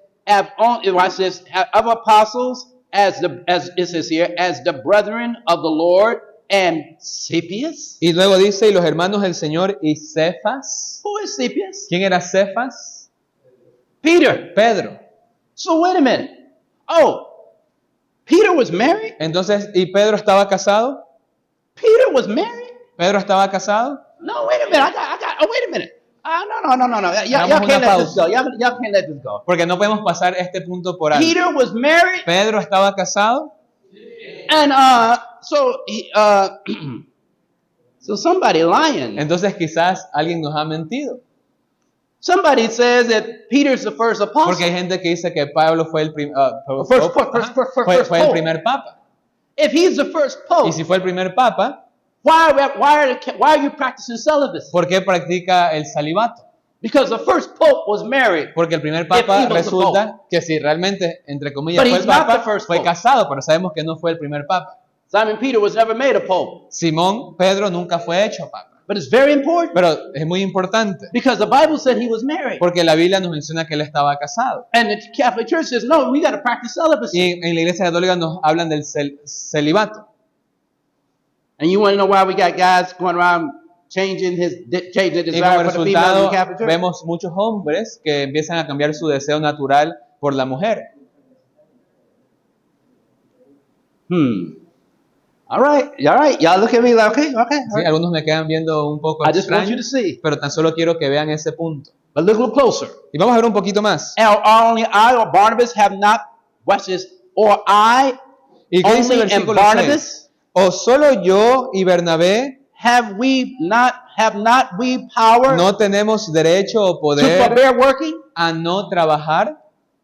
watch this, of apostles, as it says here, as the brethren of the Lord and Cephas. Y luego dice, y los hermanos del Señor y Cefas. Who is Cephas? ¿Quién era Cefas? Peter. Pedro. So wait a minute. Oh, Peter was married? Entonces, ¿y Pedro estaba casado? Peter was married? ¿Pedro estaba casado? No, wait a minute. Wait a minute. No. Y'all Hagamos can't una let this pausa. go. Y'all can't let this go. Porque no podemos pasar este punto por alto. Peter was married, Pedro estaba casado. and so somebody lying. Entonces quizás alguien nos ha mentido. Somebody says that Peter's the first apostle. Porque hay gente que dice que Pablo fue el, First fue el pope. primer papa. If he's the first Y pope, si fue el primer papa, why are you practicing celibacy? ¿por qué practica el celibato? Because the first pope was married. Porque el primer If papa he was the resulta que sí, realmente, entre comillas, But fue he's el not the papa, first fue pope. casado, pero sabemos que no fue el primer papa. Simon Peter was never made a pope. Simón Pedro nunca fue hecho papa. But it's very important Pero es muy importante, because the Bible said he was married. porque la Biblia nos menciona que él estaba casado. And the Catholic Church says, no, we got to practice celibacy. Y en la iglesia católica nos hablan del celibato. And you want to know why we got guys going around changing the Y como desire for the female in resultado, the Catholic Church? vemos muchos hombres que empiezan a cambiar su deseo natural por la mujer. All right. Y'all look at me like, okay. All Sí, right. algunos me quedan viendo un poco I just want you to extraños, see. pero tan solo quiero que vean ese punto. But look a little closer. Y vamos a ver un poquito más. And only I or Barnabas have not, watch this, or I ¿Y qué dice el only and versículo 6? Barnabas ¿O solo yo y Bernabé have not we power no tenemos derecho o to poder forbear working? a no trabajar?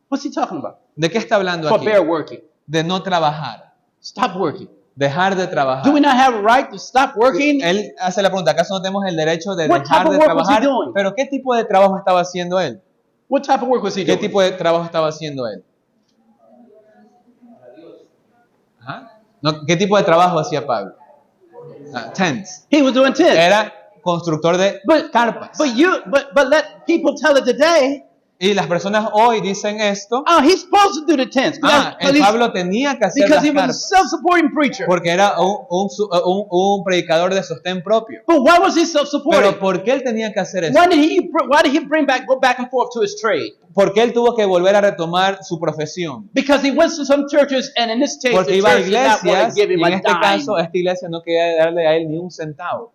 What's he talking about? ¿De qué está hablando aquí? Forbear working. De no trabajar, Stop working. dejar de Do we trabajar. not have a right to stop working? Él hace la pregunta, ¿acaso no tenemos el derecho de What dejar type de of work was he trabajar? doing? Pero ¿qué tipo de trabajo estaba haciendo él? What type of work was he ¿Qué doing? tipo de trabajo estaba haciendo él? Ajá. No, ¿qué tipo de trabajo hacía Pablo? Tents. He was doing tents. Era constructor de carpas. But let people tell it today. Y las personas hoy dicen esto. Oh, he's supposed to do the tents. El Pablo tenía que hacer Because las he was a carpas. self-supporting preacher. Porque era un predicador de sostén propio. But why was he Pero self-supporting? ¿por qué él tenía que hacer eso? Why did he go back and forth to his trade? ¿Por qué él tuvo que volver a retomar su profesión? Because he went to some churches, and in this case, Porque the iba a church did not want to iglesias give y him en a este dime. caso esta iglesia no quería darle a él ni un centavo.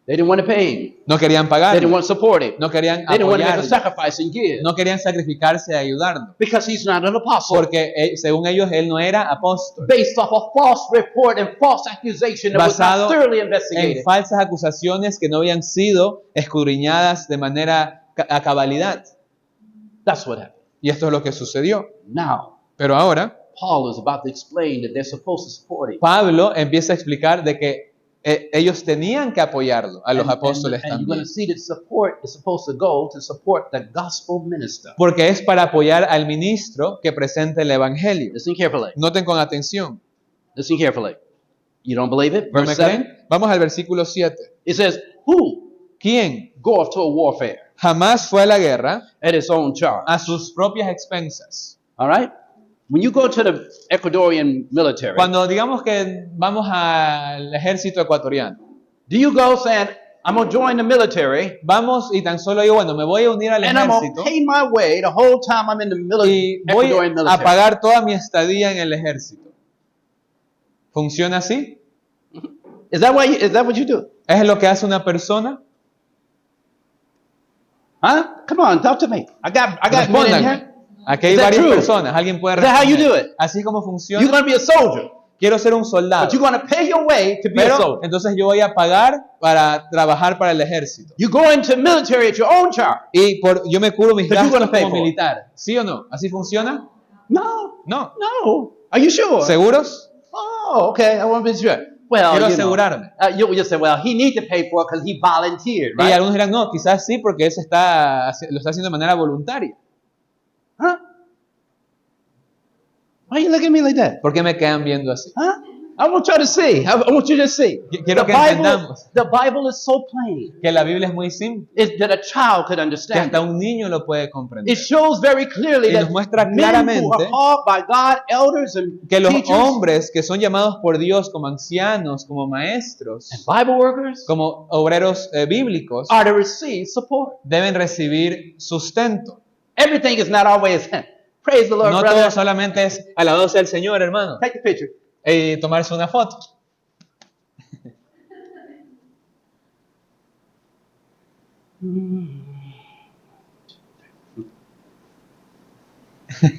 They didn't want to pay him. No querían They pagarle. didn't want to support him. No querían They didn't want to make a apoyarle. sacrifice and give. No querían sacrificarse y ayudarlo. Because he's not an apostle. Porque según ellos él no era apóstol. Based off a false report and false accusation that was Basado not thoroughly en investigated. falsas acusaciones que no habían sido escudriñadas de manera a cabalidad. That's what happened. Y esto es lo que sucedió. Now, Pero ahora Paul is about to explain that they're supposed to support him. Pablo empieza a explicar de que ellos tenían que apoyarlo a los apóstoles and you're going también. to see that support is supposed to go to support the gospel minister. Porque es para apoyar al ministro que presenta el evangelio. Listen carefully. Noten con atención. Listen carefully. You don't believe it? ¿No me Verse 7. creen? Vamos al versículo 7. It says, who ¿Quién goeth to a warfare jamás fue a la guerra at his own charge? a sus propias expensas? All right? When you go to the Ecuadorian military, Cuando digamos que vamos al ejército ecuatoriano, do you go saying, I'm going to join the military vamos y tan solo digo, bueno, me voy a unir al and I'm going to ejército pay my way the whole time I'm in the y voy Ecuadorian a military? pagar toda mi estadía en el ejército? ¿Funciona así? Is that what you do? ¿Es lo que hace una persona? Huh? Come on, talk to me. I got men in Respóndanme. here. Aquí hay Is that varias true? personas. Alguien puede Is that how you responder. do it? Así como You're funciona. going to be a soldier. quiero ser un soldado. But you're going to pay your way to be a Pero soldier. entonces yo voy a pagar para trabajar para el ejército. You go into military at your own charge. Y yo me cubro mis But you're gastos gonna pay como for it. militar. ¿Sí o no? ¿Así funciona? No. No. No. Are you sure? ¿Seguros? Oh, okay. I want to be sure. Well, Quiero you know, asegurarme. you just say, well, he needs to pay for it because he volunteered, Y right? algunos dirán, no, quizás sí, porque él lo está haciendo de manera voluntaria. Huh? Why are you looking at me like that? ¿Por qué me quedan viendo así? Huh? I want you to see. I want you to see. Quiero que entendamos The Bible is so plain que la Biblia es muy simple, that a child could que understand. hasta un niño lo puede It comprender. shows very clearly Y that nos muestra men who claramente are called by God, elders and Que los teachers hombres que son llamados por Dios como ancianos, como maestros, and Bible workers como obreros bíblicos, are to receive support. deben recibir sustento. Everything is not always, praise the Lord, No brother. todo solamente es alabado sea el Señor, hermano, Take the picture. y tomarse una foto.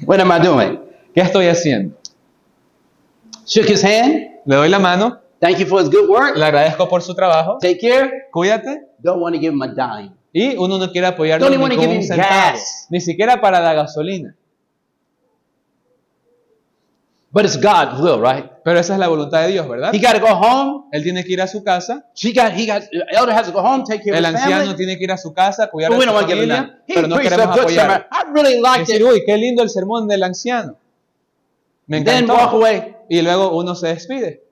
What am I doing? ¿Qué estoy haciendo? Shook his hand. Le doy la mano, Thank you for his good work. le agradezco por su trabajo, Take care. cuídate, Don't want to give him a dime. y uno no quiere apoyarlo Don't ni even con give un him centavo, gas. ni siquiera para la gasolina. But it's God's will, right? Pero esa es la voluntad de Dios, ¿verdad? He got to go home. Él tiene que ir a su casa, Elder has to go home, take care el of his anciano family. tiene que ir a su casa, cuidar But de we su don't want to give him familia, that. He pero no preached queremos a good sermon. apoyarlo. I really Y liked decir, it. uy, qué lindo el sermón del anciano. Me Then encantó. walk away. Y luego uno se despide.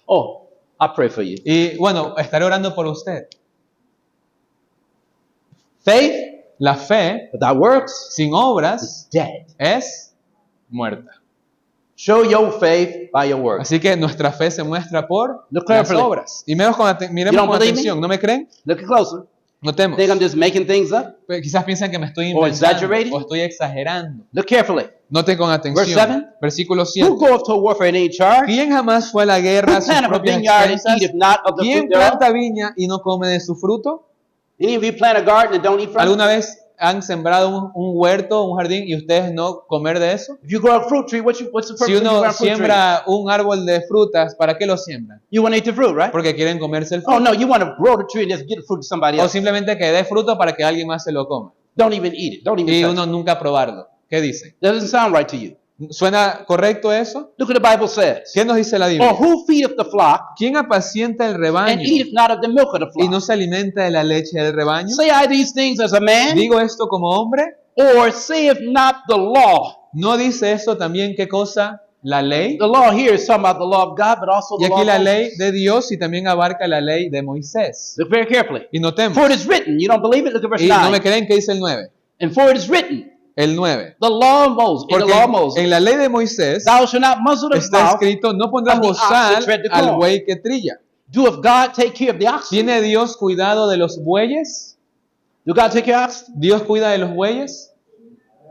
Oh, I pray for you. Y bueno, estaré orando por usted. Faith La fe without works sin obras is dead. es muerta. Show your faith by your works. Así que nuestra fe se muestra por Look las carefully. obras. Y miremos con, You miremos don't con believe me? atención. ¿No me creen? Look closer. Notemos. Think I'm just making things up? Quizás piensan que me estoy Or inventando exaggerating? o estoy exagerando. Look carefully. Noten con Verse atención. 7. Versículo Who 7. goeth to warfare and ain't charged? ¿Quién jamás fue a la guerra a Who sus planteth a propias vineyard and expensas? eateth not of the ¿Quién fruit thereof? planta viña y no come de su fruto? Any of you plant a garden and don't eat from it? ¿Alguna vez han sembrado un huerto, un jardín y ustedes no comer de eso? If you grow a fruit tree, what's the purpose Si of you uno grow a fruit tree? siembra un árbol de frutas, ¿para qué lo siembran? You want to eat the fruit, right? Porque quieren comerse el Oh fruto. no, you want to grow the tree and just get the fruit to somebody O else. simplemente que dé fruto para que alguien más se lo coma. Don't even eat it. Don't even Y touch uno it. nunca probarlo. ¿Qué dice? Doesn't sound right to you. ¿Suena correcto eso? Look what the Bible says. ¿Qué nos dice la Or Biblia? who feedeth the flock ¿Quién apacienta el and rebaño eateth not of the milk of the y no flock? se alimenta de la leche del rebaño? Say I these things as a man, ¿Digo esto como hombre? or saith not the law? ¿No dice esto también qué cosa? La ley. The law here is talking about the law of God, but also Y the law aquí of la Moses. ley de Dios y también abarca la ley de Moisés. Look very carefully. Y notemos. For it is written, you don't believe it? Look at verse Y no 9. me creen que dice el 9. And for it is written, El 9. the law of Moses, in the Porque law of Moses, en la ley de Moisés thou shalt not muzzle the está mouth. escrito, no pondrás of the ox that bozal tread the al corn. buey que trilla. Doeth God take care of the oxen? ¿Tiene Dios cuidado de los bueyes? Do God take care of oxen? ¿Dios cuida de los bueyes?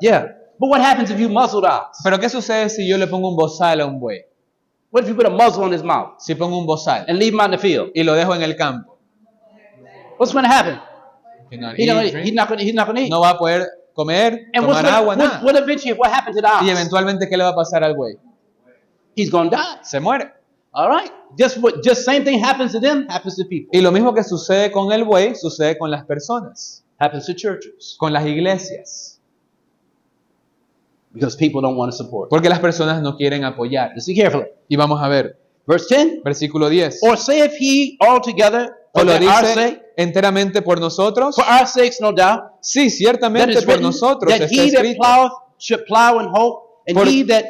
Yeah. But what happens if you muzzle the ox? Pero ¿qué sucede si yo le pongo un bozal a un buey? What if you put a muzzle on his mouth Si pongo un bozal and leave him out in the field? y lo dejo en el campo. What's going to happen? Cannot He's eat, drink. not going to eat. No va a poder comer, And what's tomar agua, gonna, nada. what eventually, what happened to the Y ox? eventualmente, ¿qué le va a pasar al buey? He's going to die. Se muere. All right. Just same thing happens to them, happens to people. Y lo mismo que sucede con el buey, sucede con las personas, Happens to churches. con las iglesias. Because people don't want to support. Porque las personas no quieren apoyar. Listen carefully. Y vamos a ver, Verse 10. versículo 10. Or saith he altogether, ¿O for lo our dice sake, enteramente por nosotros? for our sakes, no doubt, Sí, that ciertamente is por written, nosotros that está he that escrito. ploweth should plow in hope, and Por- he that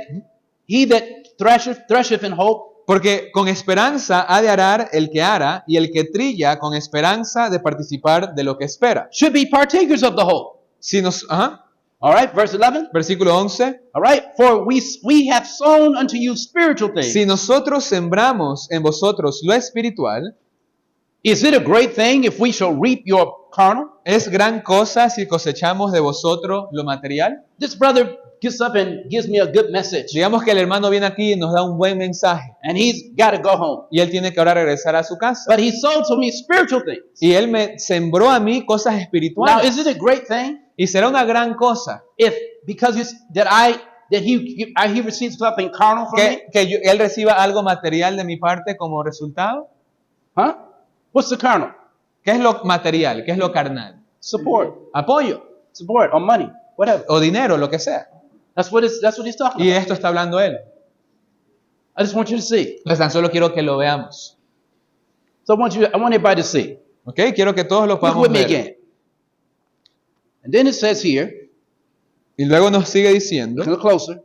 thresheth in hope. Porque con esperanza ha de arar el que ara, y el que trilla con esperanza de participar de lo que espera. Should be partakers of the hope. Si nos, All right, verse 11. versículo 11. All right, for we have sown unto you spiritual things. Si nosotros sembramos en vosotros lo espiritual, Is it a great thing if we shall reap your carnal? ¿es gran cosa si cosechamos de vosotros lo material? This brother gets up and gives me a good message, Digamos que el hermano viene aquí y nos da un buen mensaje, and he's got to go home. y él tiene que ahora regresar a su casa. But he sold to me spiritual things. Y él me sembró a mí cosas Now, espirituales. is it a great thing Y será una gran cosa if because that that he receives something carnal from me? Que él reciba algo material de mi parte como resultado. Huh? What's the carnal? ¿Qué es lo material? ¿Qué es lo carnal? Support. Apoyo Support or money. Whatever. o dinero, lo que sea. That's what he's talking Y about. esto está hablando él. I just want you to see. Pues tan solo quiero que lo veamos. So I want everybody to see. ¿Ok? Quiero que todos lo Look podamos with me ver. again. And then it says here, Y luego nos sigue a diciendo, little closer.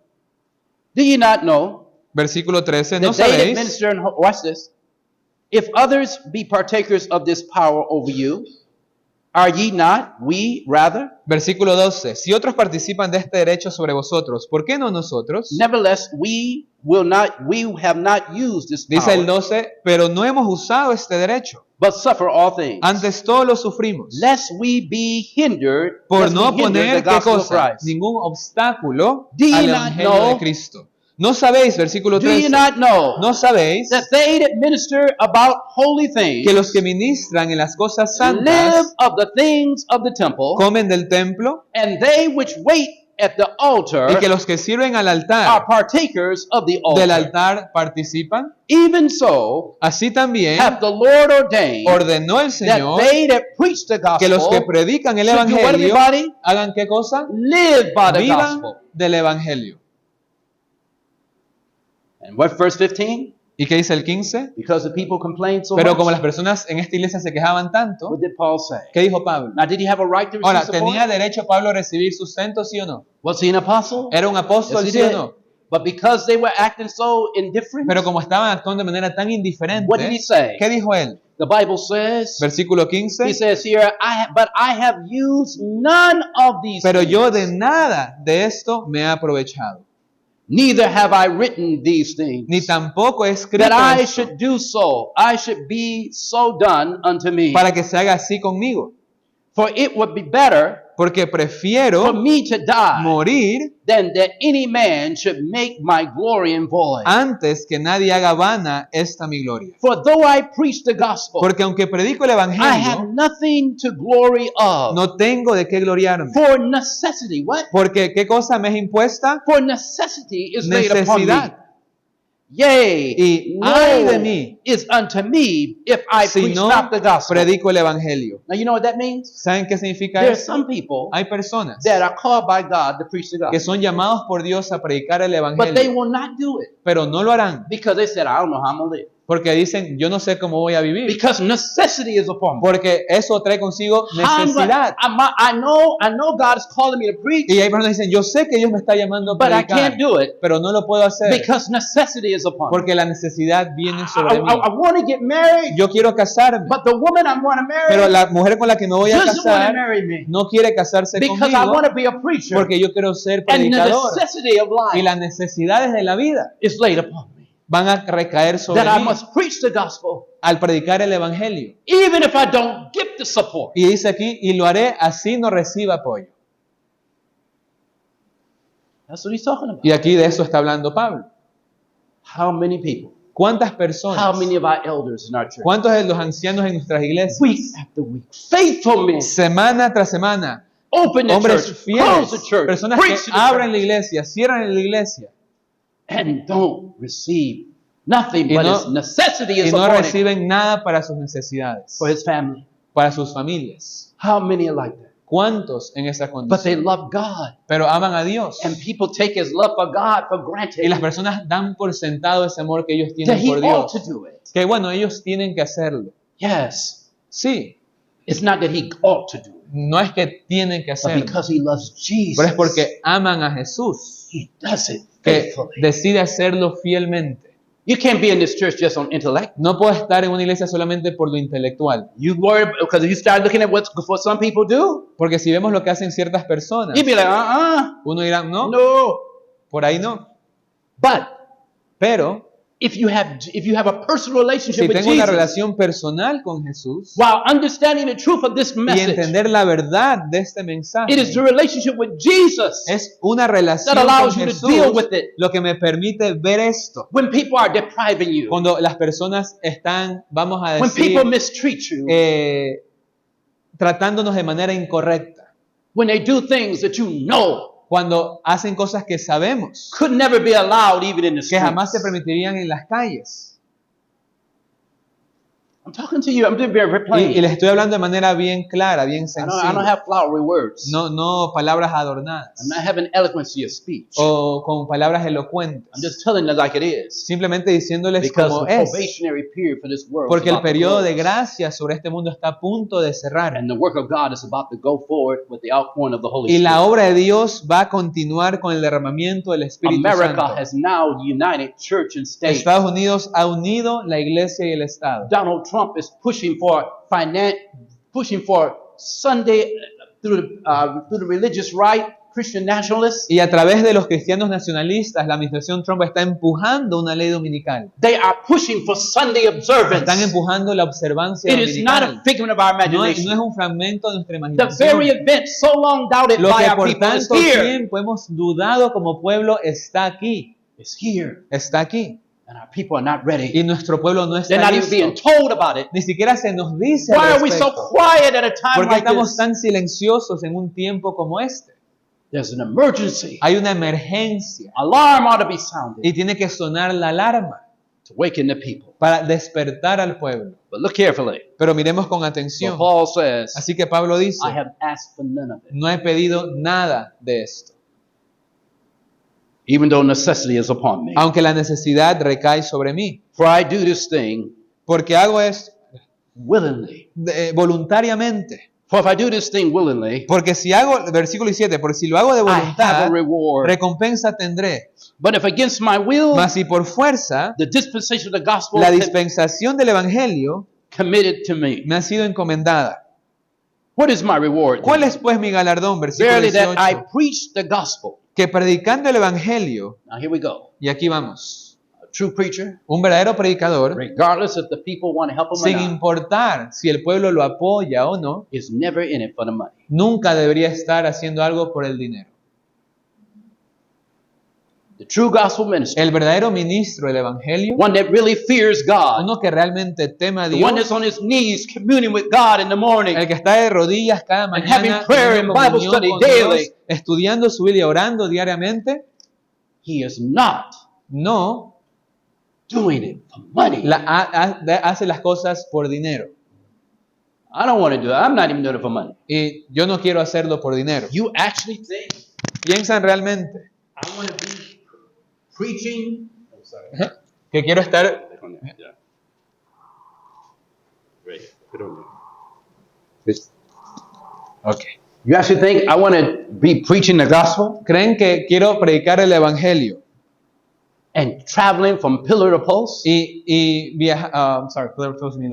Do you not know versículo 13, ¿no that they that sabéis? minister and watch this? If others be partakers of this power over you, are ye not, we rather? Versículo 12, si otros participan de este derecho sobre vosotros, ¿por qué no nosotros? Nevertheless, we have not used this Dice el power, 12, pero no hemos usado este derecho, but suffer all things, antes todo lo sufrimos, lest we be hindered, por lest no we hinder poner, the ¿qué gospel of cosa? Christ. Ningún obstáculo Do ye al not evangelio know- de Cristo. ¿No sabéis, versículo Do you 13, not know no sabéis that they that minister about holy things que los que ministran en las cosas live santas of the things of the temple, comen del templo and they which wait at the altar y que los que sirven al are altar partakers of the del altar? altar participan? Even so Así también hath the Lord ordained ordenó el that Señor they that preach the que los que gospel predican el should do what, evangelio everybody? hagan qué cosa? Live by the Vivan gospel. del evangelio. And what verse 15? ¿Y qué dice el 15? Because the people complained so Pero como las much. personas en esta iglesia se quejaban tanto, What did Paul say? ¿qué dijo Pablo? Now, did he have a right to receive Ahora, support? ¿tenía derecho Pablo a recibir sustento, sí o no? Was he an apostle? ¿Era un apóstol, Yes, he sí o did. no? But because they were acting so indifferent, Pero como estaban actuando de manera tan indiferente, what did he say? ¿qué dijo él? The Bible says, Versículo he 15, says here, but I have used none of these pero yo de things. nada de esto me he aprovechado, Neither have I written these things, ni tampoco he escrito that I esto should do so. I should be so done unto me. para que se haga así conmigo, For it would be better porque for prefiero me to die morir than that any man should make my glory in void. antes que nadie haga vana esta mi gloria. For though I preach the gospel, Porque aunque predico el I have evangelio, nothing to glory of. no tengo de qué gloriarme. For necessity, what? Porque ¿qué cosa me es impuesta? For necessity is laid upon me. Necesidad. Yea, Y ay de woe mí is unto me if I si preach no not the gospel. predico el evangelio. Now you know what that means? ¿Saben qué significa There are eso? some people Hay personas that are called by God to preach the que gospel, son llamados por Dios a predicar el but they evangelio, will not do it pero no lo harán because they said, I don't know how I'm gonna live. porque dicen, yo no sé cómo voy a vivir, Because necessity is upon me. porque eso trae consigo necesidad. I know God is calling me to preach, Y hay personas que dicen, yo sé que Dios me está llamando a but I predicar, can't do it pero no lo puedo hacer because necessity is upon me. porque la necesidad viene sobre mí. I want to get married, Yo quiero casarme, but the woman I'm going to pero marry la mujer con la que me voy a doesn't want to casar marry me no quiere casarse because I conmigo want to be a preacher. porque yo quiero ser And the predicador. necessity of Y life las necesidades de la vida is laid upon me. van a recaer sobre That I mí must preach the gospel al predicar el evangelio. even if I don't get the support. Y dice aquí, y lo haré así no reciba apoyo. That's what he's talking about. Y aquí de eso está hablando Pablo. How many people? ¿Cuántas How personas? many of our elders in our church? ¿Cuántos de los ancianos en nuestras iglesias? Week after week. Faithful men. Semana tras semana, Open the hombres church. fieles, Close the church. personas Preach que to the abren la church. iglesia, cierran la iglesia And don't receive nothing Y but no- his necessity y is no upon him reciben nada para sus necesidades, for his family. para sus familias. How many are like that? ¿Cuántos en esa But they condición? love God. Pero aman a Dios. And people take his love for God for Y granted. las personas dan por sentado ese amor que ellos That tienen he por ought Dios. to do it. Que bueno, ellos tienen que hacerlo. Yes. Sí, It's not that he ought to do it, no es que tienen que but hacerlo, because he loves Jesus. pero es porque aman a Jesús, he does it que faithfully. decide hacerlo fielmente. You can't be in this church just on intellect. No puedo estar en una iglesia solamente por lo intelectual, You worry because you start looking at what some people do. porque si vemos lo que hacen ciertas personas, You'd be like, uno dirá, no, no. por ahí no. But Pero if you have a personal relationship si with tengo una Jesus, relación personal con Jesús while understanding the truth of this y message, entender la verdad de este mensaje, it is the relationship with Jesus es una relación that con allows you to Jesús deal with it. lo que me permite ver esto. When people are depriving you, Cuando las personas están, vamos a when decir, people mistreat you, tratándonos de manera incorrecta, when they do things that you know cuando hacen cosas que sabemos could never be allowed even in the que jamás se streets. permitirían en las calles. I'm talking to you. I'm being very plain. Y les estoy hablando de manera bien clara, bien I don't sencilla. have flowery words. No palabras adornadas I'm not having eloquency of speech. o con palabras elocuentes. I'm just telling it like it is. Simplemente diciéndoles Because como the es. probationary period for this world is Porque el about to periodo de close. gracia sobre este mundo está a punto de cerrar. And the work of God is about to go forward with the outpouring of the Holy Y la Spirit. obra de Dios va a continuar con el derramamiento del Espíritu America Santo. has now united church and state. Estados Unidos ha unido la iglesia y el Estado. Donald Trump is pushing for Sunday through the religious right, Christian nationalists. Y a través de los cristianos nacionalistas, la administración Trump está empujando una ley dominical. They are pushing for Sunday observance. Están empujando la observancia It is not a dominical. figment of our No es imagination. un fragmento de nuestra The imaginación. very event so long doubted Lo by que our por people is tanto here. tiempo hemos dudado como pueblo está aquí. It's here. Está aquí. And our people are not ready. Y nuestro pueblo no They're está not even being listo. told about it. Ni siquiera se nos dice Why al are we so respecto. quiet at a time ¿Por qué like estamos this? tan silenciosos en un tiempo como este? There's an emergency. Hay una emergencia Alarm ought to be sounded y tiene que sonar la alarma to waken the people. para despertar al pueblo. But look carefully. Pero miremos con So atención. Paul says, Así que Pablo dice, I have asked for none of it, no he pedido nada de esto, even though necessity is upon me. aunque la necesidad recae sobre mí. For I do this thing Porque hago esto willingly. voluntariamente. For if I do this thing willingly, Porque si hago, versículo 17, porque si lo hago de I have a voluntad, reward. recompensa tendré. But if against my will, Mas si por fuerza, the dispensation of the gospel la is dispensación del Evangelio committed to me. me ha sido encomendada. What is my reward? ¿Cuál es pues mi galardón? Versículo Verily that 18. I preach the gospel. Que predicando el Evangelio, Now here we go. y aquí vamos, A true preacher, un verdadero predicador, regardless if the people want to help him sin or not, importar si el pueblo lo apoya o no, is never in it for the money. nunca debería estar haciendo algo por el dinero. The true gospel minister, El verdadero ministro del Evangelio, one that really fears God, uno que realmente teme a the one Dios, that's on his knees communing with God in the morning, el que está de rodillas cada having mañana, prayer teniendo and Bible comunión study con daily. Dios, estudiando su Biblia y orando diariamente, he is not no doing it for money. hace las cosas por dinero. I don't want to do it. I'm not even doing it for money. Y yo no quiero hacerlo por dinero. You actually think Piensan realmente I want to be preaching? Oh, sorry. que quiero estar. Yeah. Great. Put on Okay. You actually think I want to be preaching the gospel ¿Creen que quiero predicar el Evangelio and traveling from pillar to post, y viajar?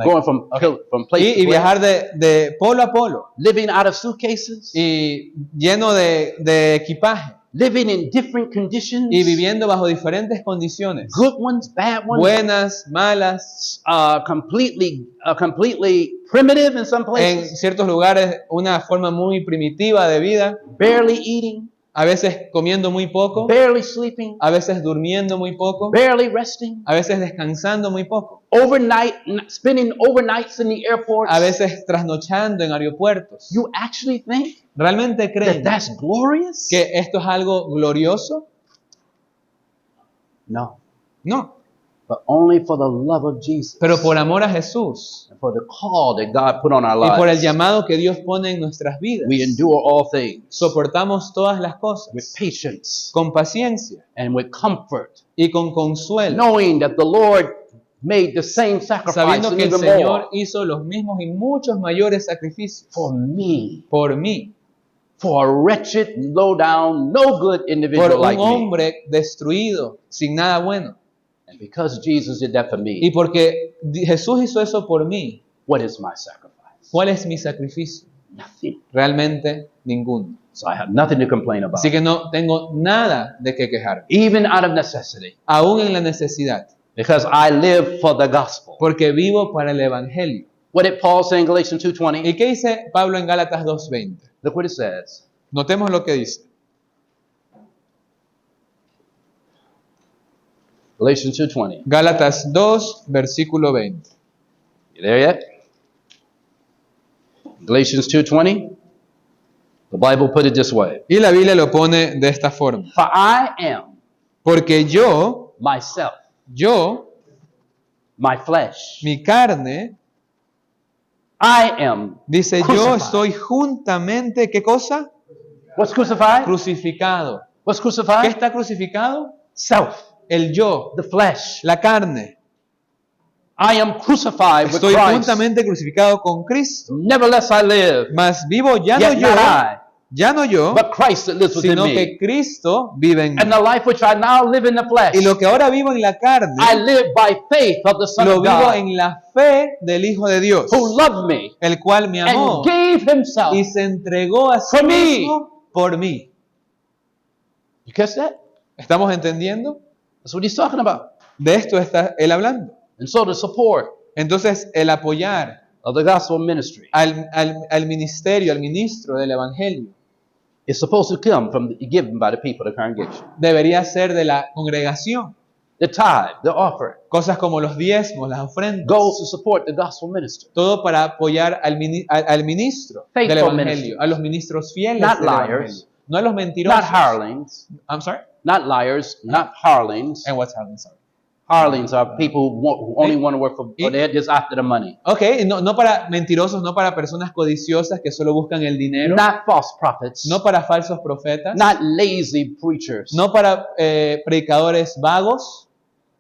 going from place Y to place, viajar de polo a polo living out of suitcases, y lleno de equipaje living in different conditions, y viviendo bajo diferentes condiciones, good ones, bad ones, buenas, malas, completely primitive in some en places, ciertos lugares una forma muy primitiva de vida, barely eating, a veces comiendo muy poco, barely sleeping, a veces durmiendo muy poco, barely resting, a veces descansando muy poco, spending overnights in the airports. a veces trasnochando en aeropuertos. You actually think ¿Realmente creen that's glorious? que esto es algo glorioso? No, No, but only for the love of Jesus pero por amor a Jesús and for the call that God put on our y por el lives. llamado que Dios pone en nuestras vidas, We endure all things soportamos todas las with cosas patience con paciencia and with comfort, y con consuelo, knowing that the Lord made the same sacrifice sabiendo and que el even Señor more hizo los mismos y muchos mayores sacrificios for me, por mí, for a wretched, low down, no good por individual un like me. hombre destruido, sin nada bueno. And because Jesus did that for Y me, porque Jesús hizo eso por mí, what is my sacrifice? ¿cuál es mi sacrificio? Nothing. Realmente ninguno. So I have nothing to complain about. Así que no tengo nada de qué quejar, Even out of necessity, aún en la necesidad, because I live for the gospel. porque vivo para el Evangelio. What did Paul say in Galatians 2:20? ¿Y qué dice Pablo en Gálatas 2:20? Look what it says. Notemos lo que dice. Galatians 2:20. Gálatas 2, versículo 20. You there yet? Galatians 2:20. The Bible put it this way. Y la Biblia lo pone de esta forma. For I am Porque myself, yo, my flesh. mi carne, I am dice, yo crucified. estoy juntamente, ¿qué cosa? What's crucified? Crucificado. What's ¿Qué crucified? está crucificado? Self, El yo, the flesh. la carne. I am crucified with Estoy Christ. juntamente crucificado con Cristo. Nevertheless I live, Mas vivo ya no yet yo, not I, ya no yo, but Christ that lives within sino me. que Cristo vive en mí. And the life which I now live in the flesh, Y lo que ahora vivo en la I carne, live by faith of the Son lo of vivo God, en la fe del Hijo de Dios, who loved me el cual me amó and gave himself. y se entregó a sí For me. mismo por mí. You catch that? ¿Estamos entendiendo? That's what he's talking about. De esto está él hablando. And so the support Entonces, el apoyar of the gospel ministry al ministerio, al ministro del Evangelio, is supposed to come from given by the people of the congregation. debería ser de la congregación. The tithe, the offering, Cosas como los diezmos, las ofrendas, goes to support the gospel ministry. todo para apoyar al ministro del Faithful Evangelio, ministry. a los ministros fieles Not del liars. Evangelio. No a los mentirosos. Not hirelings, I'm sorry? not liars, not hirelings. And what's happening? Sorry. Hirelings are people who only want to work for, or they're just after the money. Ok, no para mentirosos, no para personas codiciosas que solo buscan el dinero, Not false prophets, no para falsos profetas, not lazy preachers, no para predicadores vagos,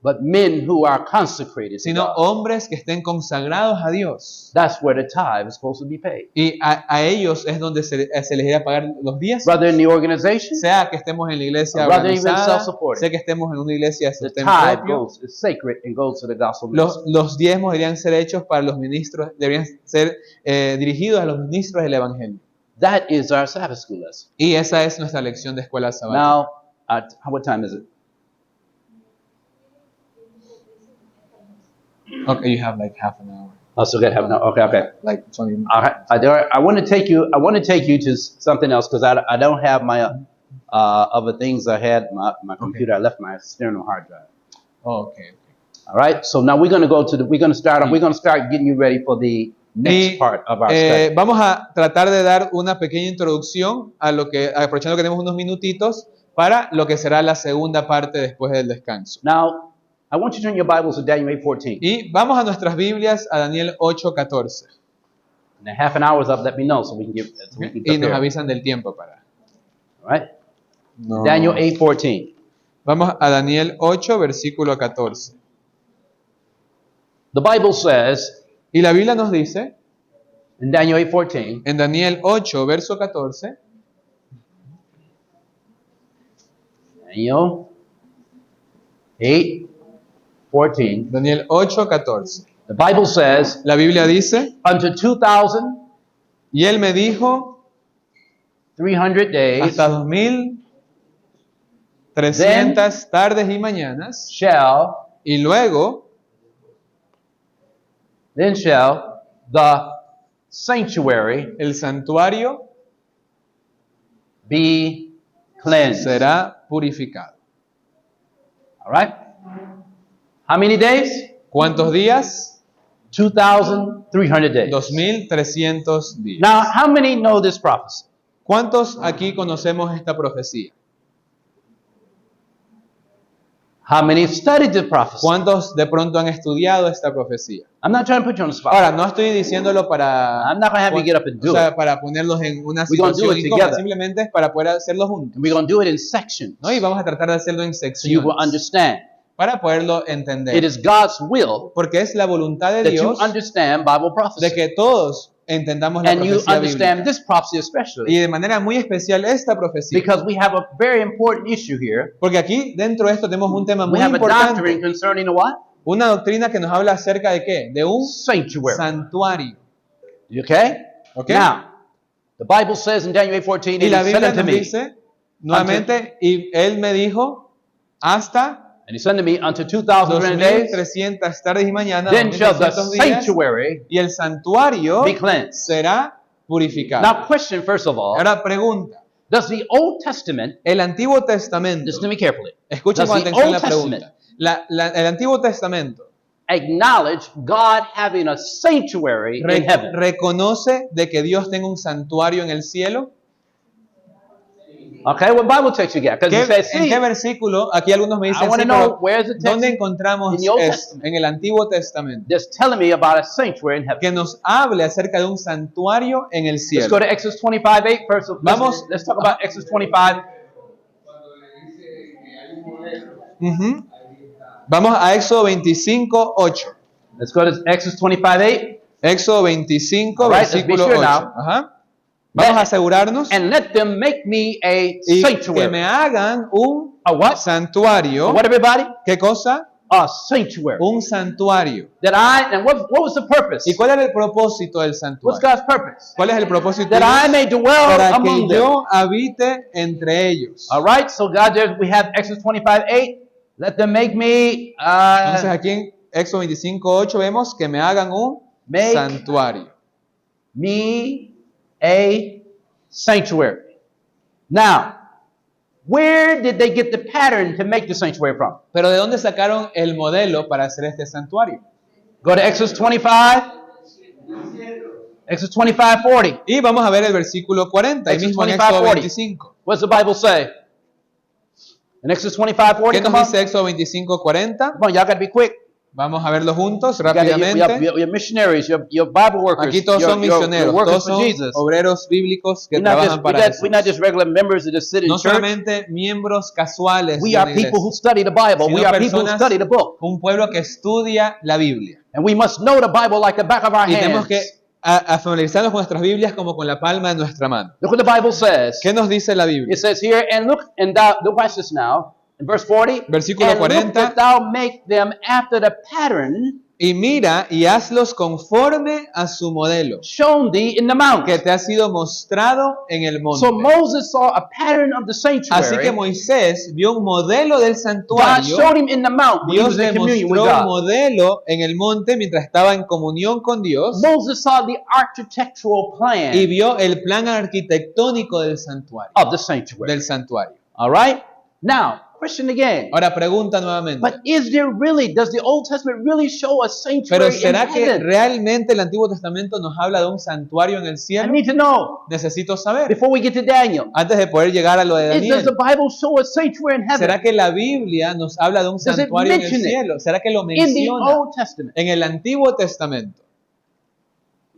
but men who are consecrated to sino God. hombres que estén consagrados a Dios. That's where the tithe is supposed to be paid. Y a ellos es donde se les irá a pagar los días. Brother in the organization, Sea que estemos en la iglesia Rather even organizada, self-supporting. sea que estemos en una iglesia de the sostén tithe propio, is sacred and goes to the gospel ministry. los diezmos deberían ser hechos para los ministros, deberían ser dirigidos a los ministros del Evangelio. That is our Sabbath school lesson. Y esa es nuestra lección de escuela sabática. Now, what time is it? Okay, you have like half an hour, I still got half an hour. Okay. like 20 minutes. All right. I want to take you. I want to take you to something else because I don't have my other things. I had my computer. I left my external hard drive. Oh, okay. All right. So now we're going to go to the. We're going to start getting you ready for the next Y part of our study. vamos a tratar de dar una pequeña introducción a lo que, aprovechando que tenemos unos minutitos, para lo que será la segunda parte después del descanso. Now, I want you to turn your Bibles to Daniel 8:14. Y vamos a nuestras Biblias a Daniel 8:14. And a half an hour is up. Let me know so we can get. So we can Y nos prepare. avisan del tiempo para. All right. No. Daniel 8:14. Vamos a Daniel 8, versículo 14. The Bible says Y la Biblia nos dice, in Daniel 8:14. en Daniel 8, verso 14, Daniel 8:14. Daniel 8, 14. The Bible says, La Biblia dice, unto 2,300 y él me dijo, days hasta 2300 tardes y mañanas, y luego then shall the sanctuary el santuario be cleansed. será purificado. All right? How many days? ¿Cuántos días? 2,300 days. 2300 días. Now, how many know this prophecy? ¿Cuántos aquí conocemos esta profecía? How many have studied the prophecy? ¿Cuántos de pronto han estudiado esta profecía? I'm not trying to put you on the spot. Ahora, no estoy diciéndolo para, I'm not going to have you get up and do o sea, it. para ponerlos en una We're gonna do situación it incómoda, together. simplemente es para poder hacerlo juntos, And we're going to do it in sections ¿no? Y vamos a tratar de hacerlo en so you secciones will understand. para poderlo It entender. is God's will Porque es la voluntad de that you Dios understand Bible de prophecy. que todos entendamos la And you profecía bíblica. understand this prophecy especially Y de manera muy especial esta profecía. because we have a very important issue here. Porque aquí dentro de esto tenemos un tema muy We have a doctrine importante. concerning a what? Una doctrina que nos habla acerca de ¿qué? De un Sanctuary. santuario. Okay? ¿Ok? Now, the Bible says in Daniel 8:14, Y it la is said Biblia unto nos me, dice nuevamente, y él me dijo, hasta and he said unto me, unto 2,300 days, 2300 tardes y mañanas, then shall the 2300 días, sanctuary y el santuario be cleansed. será purificado. Now, question first of all, Ahora pregunta, does the Old Testament, el Antiguo Testamento, listen to me carefully, escuchen does con the atención Old la pregunta, el Antiguo Testamento acknowledge God having a sanctuary in heaven? reconoce de que Dios tenga un santuario en el cielo. Okay, what Bible text you get? Because you said, ¿En see, qué versículo? Aquí algunos me I dicen, want sí, to know pero where's the text ¿dónde encontramos in the Old esto? Testament En el Antiguo Testamento. that's telling me about a sanctuary in heaven. Que nos hable acerca de un santuario en el Let's cielo. go to Exodus 25:8 first. Vamos. Let's talk about Exodus 25. Ujú. Vamos a Éxodo 25:8. Let's go to Exodus 25:8. Éxodo 25, All right, let's be versículo sure 8. now. Ajá. Vamos a asegurarnos And let them make me a y que me sanctuary. hagan un A what? santuario. A what, everybody? ¿Qué cosa? A sanctuary. Un santuario. And what was the purpose? ¿Y cuál era el propósito del What's santuario? God's purpose? ¿Cuál es el propósito That de I Dios? may dwell Para among que them. yo habite entre ellos. All right, so God, there we have Exodus 25:8. Let them make me Entonces aquí en Éxodo 25:8 vemos que me hagan un Make- santuario. me a sanctuary. Now, where did they get the pattern to make the sanctuary from? Pero ¿de dónde sacaron el modelo para hacer este santuario? Go to Exodus 25. Exodus 25:40. Y vamos a ver el versículo 40, ahí Exodus mismo en 25, Éxodo 40. 25. What's the Bible say? In Exodus 25:40. ¿Qué nos Come on. dice Éxodo 25:40? Come on, y'all gotta be quick. Vamos a verlo juntos You gotta- rápidamente. You're missionaries, you're Bible workers. Aquí todos you're- son you're misioneros, workers todos for son Jesus. obreros bíblicos que We're not, trabajan just, para we're not Jesús. just regular members that just sit in No church. solamente miembros casuales We de are una people iglesia, who study the Bible. sino We are people who personas- study the book. un pueblo que estudia la Biblia. And we must know the Bible like the back of our Y tenemos hands. que a familiarizarnos con nuestras Biblias como con la palma de nuestra mano. Look what the Bible says. ¿Qué nos dice la Biblia? It says here, and look, and thou, watch this now, in verse 40. Versículo And look 40. that thou make them after the pattern Y mira y hazlos conforme a su modelo, shown thee in the mount. que te ha sido mostrado en el monte. So Moses saw a pattern of the Así sanctuary. que Moisés vio un modelo del God santuario. showed him in the mount when he Dios was le in communion with mostró un God. modelo en el monte mientras estaba en comunión con Dios Moses saw the architectural y plan vio el plan arquitectónico del santuario. of the sanctuary. Del santuario. All right? Now, question again. Ahora pregunta nuevamente. But does the Old Testament really show a sanctuary Pero in ¿será que heaven? realmente el Antiguo Testamento nos habla de un santuario en el I cielo? need to know Necesito saber. before we get to Daniel. Antes de poder llegar a lo de Does Daniel. the Bible show a sanctuary in heaven? ¿Será que la Biblia nos habla de un Does it santuario en el mention it cielo? ¿Será que lo in the menciona Old Testament? en el Antiguo Testamento?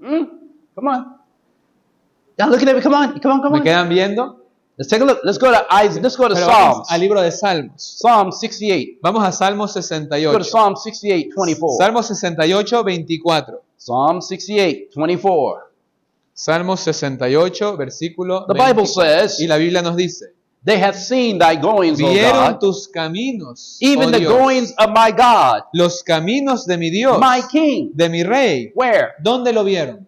Come on. Y'all looking at me? Come on. ¿Me quedan viendo? Let's take a look. Let's go to Isaiah. Let's go to Pero Psalms. vamos al libro de Salmos. Psalm 68. Vamos a Salmos Let's go to 68. Psalm 68, 24. Salmos 68, 24. Psalm 68, 24. Salmos 68, versículo The Bible 24. says, Y la Biblia nos dice, they have seen thy goings, O vieron God, tus caminos, even oh the Dios, goings of my God, los caminos de mi Dios, my King. de mi Rey. Where? ¿Dónde lo vieron?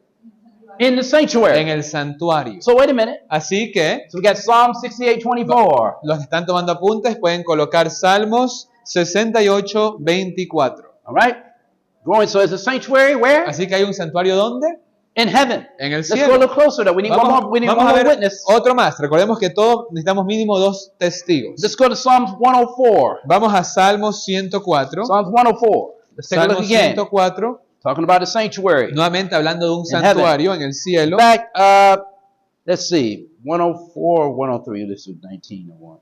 In the sanctuary. En el santuario. So wait a minute. Así que So we got Psalm 68, 24. los que están tomando apuntes pueden colocar Salmos 68, 24. All right? Going, so is the sanctuary where? Así que hay un santuario ¿dónde? In heaven. En el Let's go a cielo. little closer though. We need one Vamos a more ver witness. otro más. Recordemos que todos necesitamos mínimo 2 testigos. Let's go to Psalms 104. Vamos a Salmos 104. Psalms 104. Let's take a look Salmos again. 104. Talking about the sanctuary. Nuevamente hablando de un In santuario en el cielo. In fact, let's see. 104, 103. This is 19 or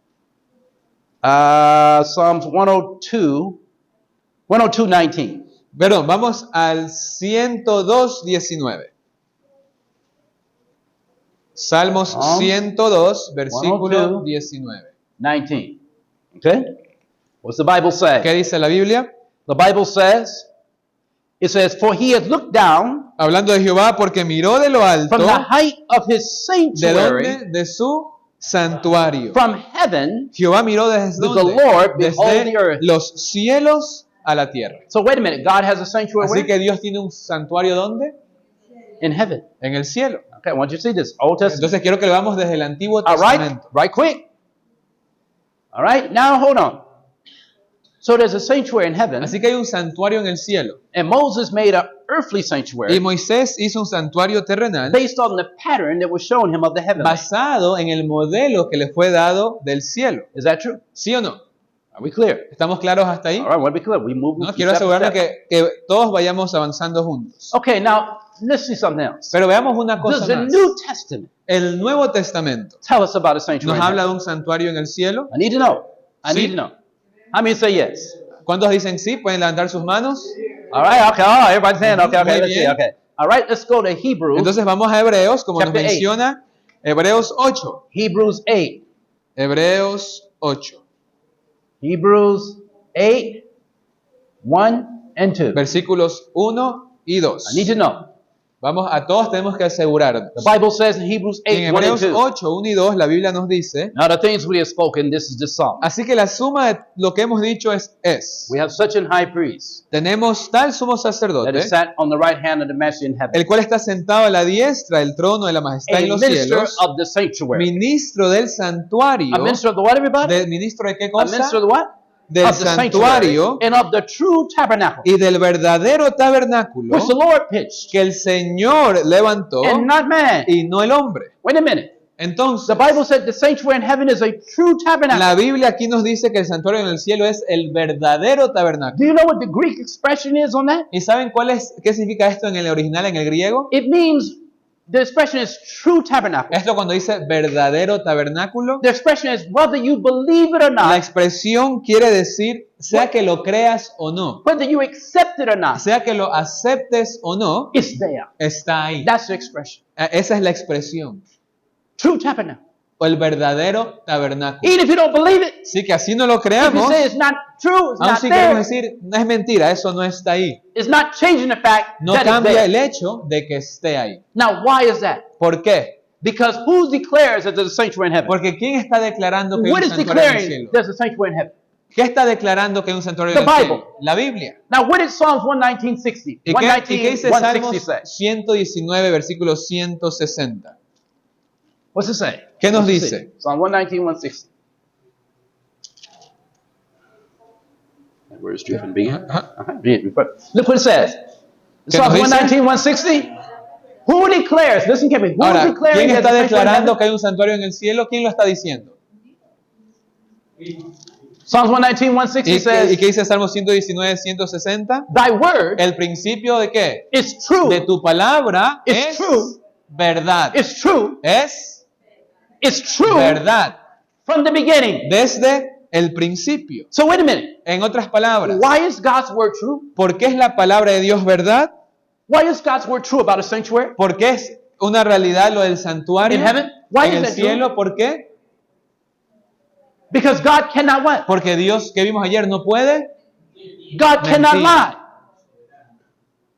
what? Psalms 102. 102, 19. Perdón, vamos al 102, 19. Salmos 102, versículo 19. 19. Okay? What's the Bible say? ¿Qué dice la Biblia? The Bible says, it says, for he has looked down Hablando de Jehová, porque miró de lo alto. from the height of his ¿De sanctuary, dónde? De su santuario. from heaven. Jehová miró desde With the dónde? Lord behold Desde the earth. los cielos a la tierra. So wait a minute, God has a sanctuary Así where? que Dios tiene un santuario ¿dónde? In heaven. En el cielo. Okay, I want you to see this. Old Testament. Entonces quiero que lo veamos desde el Antiguo All right, Testamento. right quick. All right, now hold on. So there's a sanctuary in heaven, Así que hay un santuario en el cielo. and Moses made an earthly Y sanctuary Moisés hizo un santuario terrenal based on the pattern that was shown him of the heaven. basado en el modelo que le fue dado del cielo. Is that true? ¿Sí o no? Are we clear? ¿Estamos claros hasta ahí? All right, I want to be clear. We move ¿No? step Quiero by asegurarme step. que todos vayamos avanzando juntos. Okay, now let's see something else. Pero veamos una cosa Does the más. New Testament El Nuevo Testamento tell us about a sanctuary? nos in habla heaven? de un santuario en el cielo. I need to know. I Sí. need to know. How many say yes? ¿Cuántos dicen sí? ¿Pueden levantar sus manos? All right, okay, all right, everybody's saying, okay, Muy let's see, bien. okay. All right, let's go to Hebrews, Entonces vamos a Hebreos, como nos Chapter 8. menciona, Hebreos 8. Hebrews 8. Hebreos 8. Hebrews 8, 1 and 2. Versículos 1 y 2. I need to know. Vamos, a todos tenemos que asegurarnos. The Bible says in Hebrews Y en 8, 1 and Hebreos 2. 8, 1 y 2, la Biblia nos dice, Now the things we have spoken, this is the sum. así que la suma de lo que hemos dicho es, We have such an high priest tenemos tal sumo that sacerdote, is sat on the right hand of the Majesty in heaven, el cual está sentado a la diestra del trono de la majestad a en los minister cielos, of the sanctuary. ministro del santuario, A minister of the what, everybody? ¿ministro de qué A cosa? minister of the what? Del Of the santuario sanctuary and of the true tabernacle, y del verdadero tabernáculo which the Lord pitched, que el Señor levantó and not man. y no el hombre. Wait a minute. Entonces, The Bible said the sanctuary in heaven is a true tabernacle. la Biblia aquí nos dice que el santuario en el cielo es el verdadero tabernáculo. Do you know what the Greek expression is on that? ¿Y saben qué significa esto en el original, en el griego? It means, the expression is true tabernacle. Esto cuando dice verdadero tabernáculo, The expression is whether you believe it or la not, expresión quiere decir, sea que lo creas o no, whether you accept it or not, sea que lo aceptes o no, it's there. está ahí. That's the expression. Esa es la expresión. True tabernacle. O el verdadero tabernáculo. Even if you don't believe it, Sí que así no lo if you creamos, say it's not true, it's aún not si queremos there, decir, no es mentira, eso no está ahí. it's not changing the fact No that it's cambia there. el hecho de que esté ahí. Now, why is that? ¿Por qué? Because who declares that there's a sanctuary in heaven? Porque ¿quién está declarando que hay What un is santuario en el declaring cielo? there's a sanctuary in heaven? ¿Qué está declarando que hay un santuario The en el Bible. cielo? La Biblia. Now, what did Psalms 119:60? ¿Y qué dice 119, Salmos 160 say? 119, versículo 160? What's it say? ¿Qué nos What's it dice? say? Psalm 119, 160. Where is driven being? Look what it says. ¿Qué Psalm nos dice? 119, 160. Who declares? Listen carefully. Who Ahora, declaring ¿quién that está the sanctuary in declarando heaven? que hay un santuario en el cielo? ¿Quién lo está diciendo? Psalms 119, 160 ¿Y says, qué dice Salmo 119, 160? Thy word El principio de qué? is true. De tu palabra It's es true. verdad. It's true. Es It's true verdad. from the beginning. Desde el principio. So wait a minute. En otras palabras, Why is God's word true? ¿por qué es la palabra de Dios verdad? Why is God's word true about a sanctuary? ¿Por qué es una realidad lo del santuario In heaven? Why en is el that cielo? ¿Por qué? Because God cannot what? Porque Dios, que vimos ayer, no puede. God cannot Mentir. lie.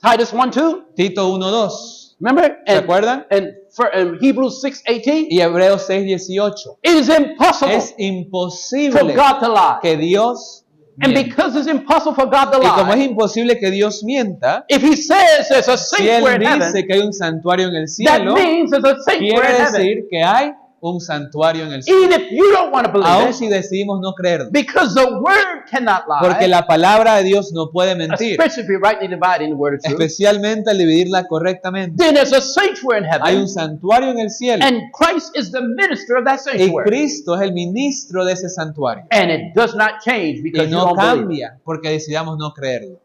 Titus 1:2. Tito 1:2. Remember? ¿Se acuerdan? And for Hebrews 6:18. Y Hebreos 6:18. It is impossible Es for imposible God to lie. que Dios And mienta. because it's impossible for God to Y como es lie, imposible que Dios mienta, if He says there's a si Él sanctuary in heaven, dice que hay un santuario en el that cielo, means there's a sanctuary quiere in heaven. decir que hay un santuario en el cielo. Even if you don't want to believe Aun it, si decidimos no creerlo. because the word cannot Porque lie, la palabra de Dios no puede mentir. especially if you're rightly dividing the word of truth, Especialmente al dividirla correctamente. then there's a sanctuary in Hay heaven, un santuario en el cielo. and Christ is the minister of that Y sanctuary. Cristo es el ministro de ese santuario. And it does not change Y because you no don't believe it. cambia porque decidamos no creerlo.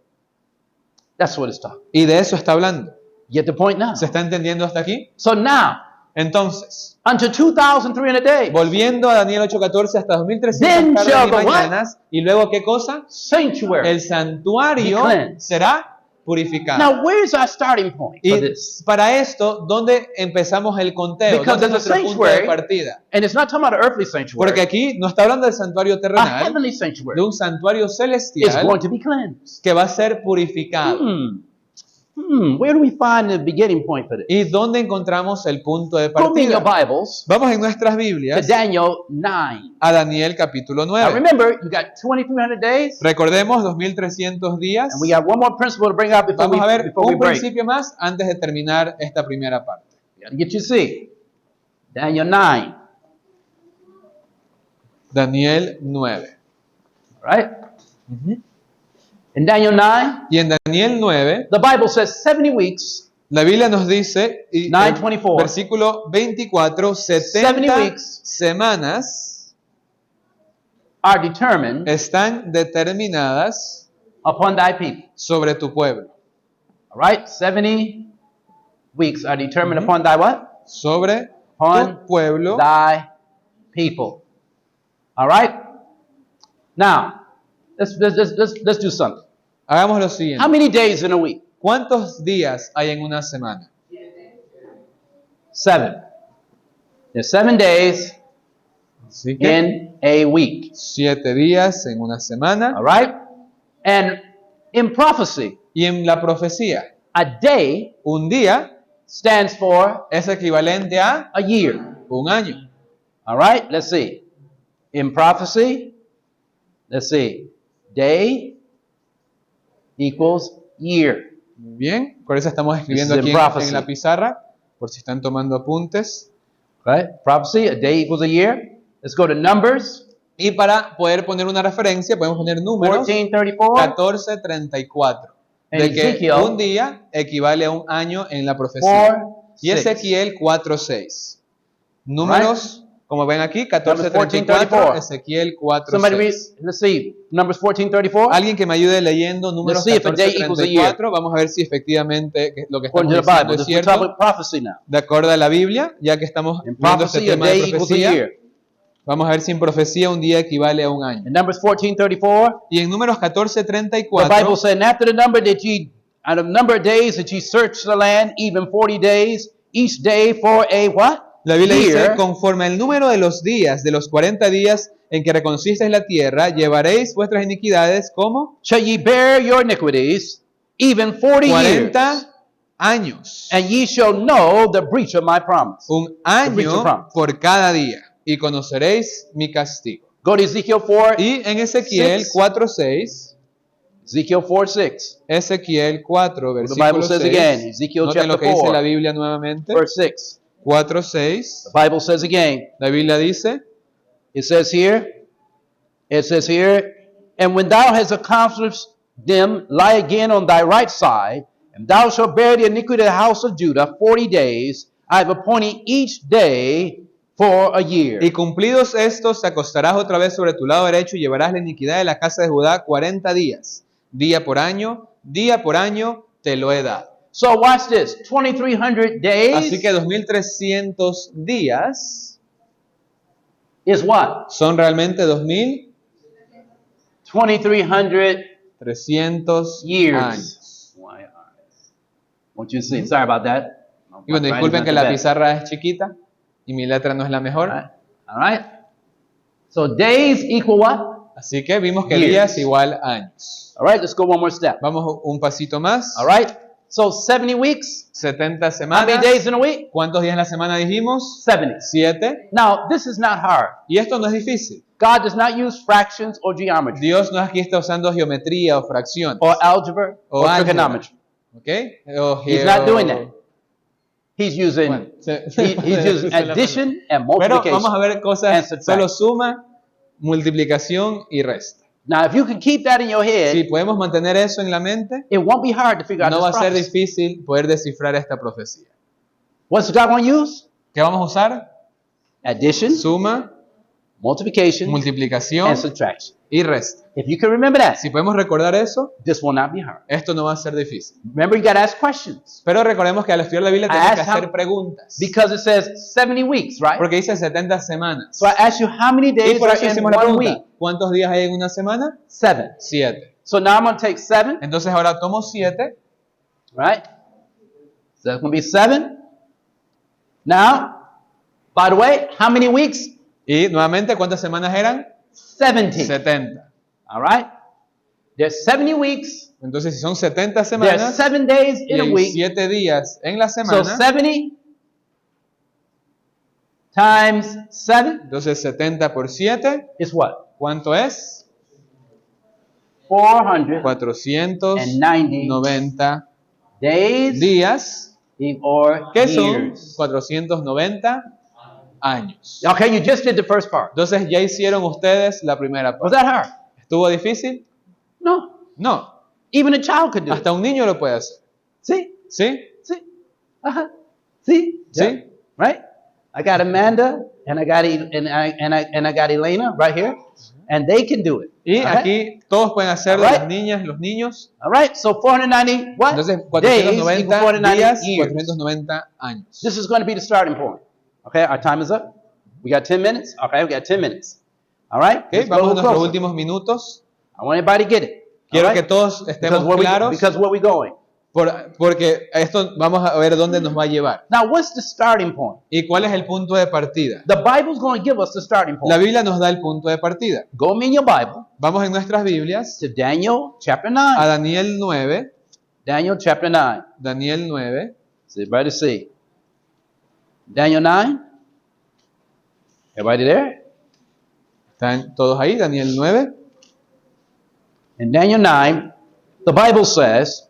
That's what it's talking. Y de eso está hablando. You get the point now? ¿Se está entendiendo hasta aquí? So now, Entonces, unto 2,300 days, volviendo a Daniel 8:14 hasta 2300 Then tardes shall y the what? mañanas. ¿Y luego qué cosa? sanctuary. El santuario Be cleansed. será purificado. Now, where's our starting point for Y this? para esto, ¿dónde empezamos el conteo? Because ¿Dónde es there's a nuestro punto de sanctuary, partida? And it's not talking about an earthly Porque sanctuary. aquí no está hablando del santuario A terrenal, heavenly de sanctuary un santuario is celestial going to be cleansed. que va a ser purificado. Where do we find the beginning point for this? ¿Y dónde encontramos el punto de Go me in your partida? Bibles Vamos en nuestras to Biblias Daniel 9. a Daniel capítulo Now 9. remember, you got 2,300 days, Recordemos 2300 días. and we got one more principle to bring out before Vamos a ver we un break. principio más antes de terminar esta primera parte. You got to get you see. Daniel 9, Daniel 9. right? In Daniel 9, Y en Daniel 9, the Bible says 70 weeks, la Biblia nos dice, y 9:24. versículo 24, 70 70 weeks semanas are determined están determinadas upon thy people. sobre tu pueblo. All right? 70 weeks are determined upon thy what? sobre Upon tu pueblo. thy people. All right? Now, let's do something. Hagamos lo How siguiente. many days in a week? ¿Cuántos días hay en una semana? 7. There's 7 days Así que in a week. 7 días en una semana. All right? And in prophecy, Y en la profecía, a day un día stands for es equivalente a a year. un año. All right? Let's see. In prophecy, let's see. Day equals year. Muy bien, por eso estamos escribiendo This is aquí in prophecy. en la pizarra, por si están tomando apuntes. Right? Prophecy, a day equals a year. Let's go to Numbers Y para poder poner una referencia, podemos poner números 14:34. 14:34, En de que Ezequiel, un día equivale a un año en la profecía. Y 4:6. Ezequiel 4:6. Números, como ven aquí, 14:34, 14:34. Ezequiel Somebody read, 4:6. let's see, Numbers 14:34. Alguien que me ayude leyendo números Let's see if a day equals a year. 14:34. Vamos a ver si efectivamente lo que According estamos to the diciendo Bible. es We're talking cierto, about prophecy now. de acuerdo a la Biblia, ya que estamos In viendo este prophecy, a tema de day equals a profecía. year. Vamos a ver si en profecía un día equivale a un año. In Numbers 14:34, Y en números the Bible 14:34, said, and after the number that ye, out of number of days that ye search the land, even 40 days, each day for a what? la Biblia dice, Year. conforme al número de los días, de los 40 días en que reconocisteis la tierra, llevaréis vuestras iniquidades como Shall ye bear your iniquities, even 40 years, 40 años. and ye shall know the breach of my promise. Un breach of año promise. por cada día. Y conoceréis mi castigo. Go to Ezekiel 4, Y en Ezequiel 6. 4:6, Ezekiel 4:6. Ezequiel 4, The Bible versículo says 6. again, Ezekiel Noten lo chapter que dice 4, la Biblia nuevamente. verse 6. 4:6. The Bible says again, La Biblia dice, it says here, and when thou hast accomplished them, lie again on thy right side, and thou shalt bear the iniquity of the house of Judah 40 days. I have appointed each day for a year. y cumplidos estos, te acostarás otra vez sobre tu lado derecho y llevarás la iniquidad de la casa de Judá 40 días. Día por año te lo he dado. So watch this, 2,300 days Así que 2300 días is what? son realmente 2300 2,300 years. años. Won't you see? Sorry about that. Y bueno, My disculpen writing's que not la the best. pizarra es chiquita y mi letra no es la mejor. All right. So days equal what? Así que vimos que Years. días igual años. All right, let's go one more step. Vamos un pasito más. All right. So 70 weeks. 70 How many semanas. days in a week? ¿Cuántos días en la semana dijimos? 70. 7. Now, this is not hard. Y esto no es difícil. God does not use fractions or geometry Dios no aquí está usando geometría o fracciones. or algebra O or álgebra. trigonometry. ¿Ok? O He's not doing that. He's using Bueno, he's using addition and Pero multiplication. vamos a ver and cosas, subtraction. solo suma, multiplicación y resta. Now, if you can keep that in your head, Si podemos mantener eso en la mente, it won't be hard to figure out no va a this ser prophecy. difícil poder descifrar esta profecía. What's God going to use? ¿Qué vamos a usar? Addition, Suma, multiplication, multiplicación and subtraction. y resta. If you can remember that, Si podemos recordar eso, this will not be hard. esto no va a ser difícil. Remember, you got to ask questions Pero recordemos que al estudiar la Biblia tenemos que asked how- hacer preguntas. because it says 70 weeks, right? Porque dice 70 semanas. So I ask you, how many Y days por are eso in hicimos la one pregunta. week? ¿Cuántos días hay en una semana? 7. 7. So now I'm going to take 7, Entonces ahora tomo 7. right? So that's going to be 7. Now, by the way, how many weeks? Y nuevamente, ¿cuántas semanas eran? 70. 70. All right? There's 70 weeks. Entonces, si son 70 There's semanas 7 days y in a hay week. 7 días en la So semana, 70 times 7 entonces 70 por 7, is what? ¿cuánto es? 490 490 days días, or que son years. 490 años. Okay, you just did the first part. Entonces, ¿ya hicieron ustedes la primera Was parte? that hard? ¿Estuvo difícil? No. No. Even a child could do it. Hasta un niño lo puede hacer. See? ¿Sí? See? Uh-huh. See? ¿Sí? Yeah. Right? I got Amanda and I got I got Elena right here. and they can do it. Y Okay? aquí todos pueden hacerlo, Alright. las niñas, los niños. All right, so 490 what? Entonces, Days equal 490 490 días, years. 490 años. This is going to be the starting point. Okay, our time is up. We got 10 minutes? Okay, we got 10 minutes. All right, Okay, let's go vamos a little nuestros closer. últimos minutos. I want everybody to get it. Quiero All que right? todos estemos claros Because where we going? porque esto vamos a ver dónde nos va a llevar. Now, what's the starting point? ¿Y cuál es el punto de partida? The Bible's going to give us the starting La point. Biblia nos da el punto de partida. Go in your Bible Vamos en nuestras Biblias to Daniel chapter a 9. Daniel 9. Daniel chapter 9. Daniel 9. So everybody see. Daniel 9. Everybody there? ¿Están todos ahí? Daniel 9. In Daniel 9, the Bible says,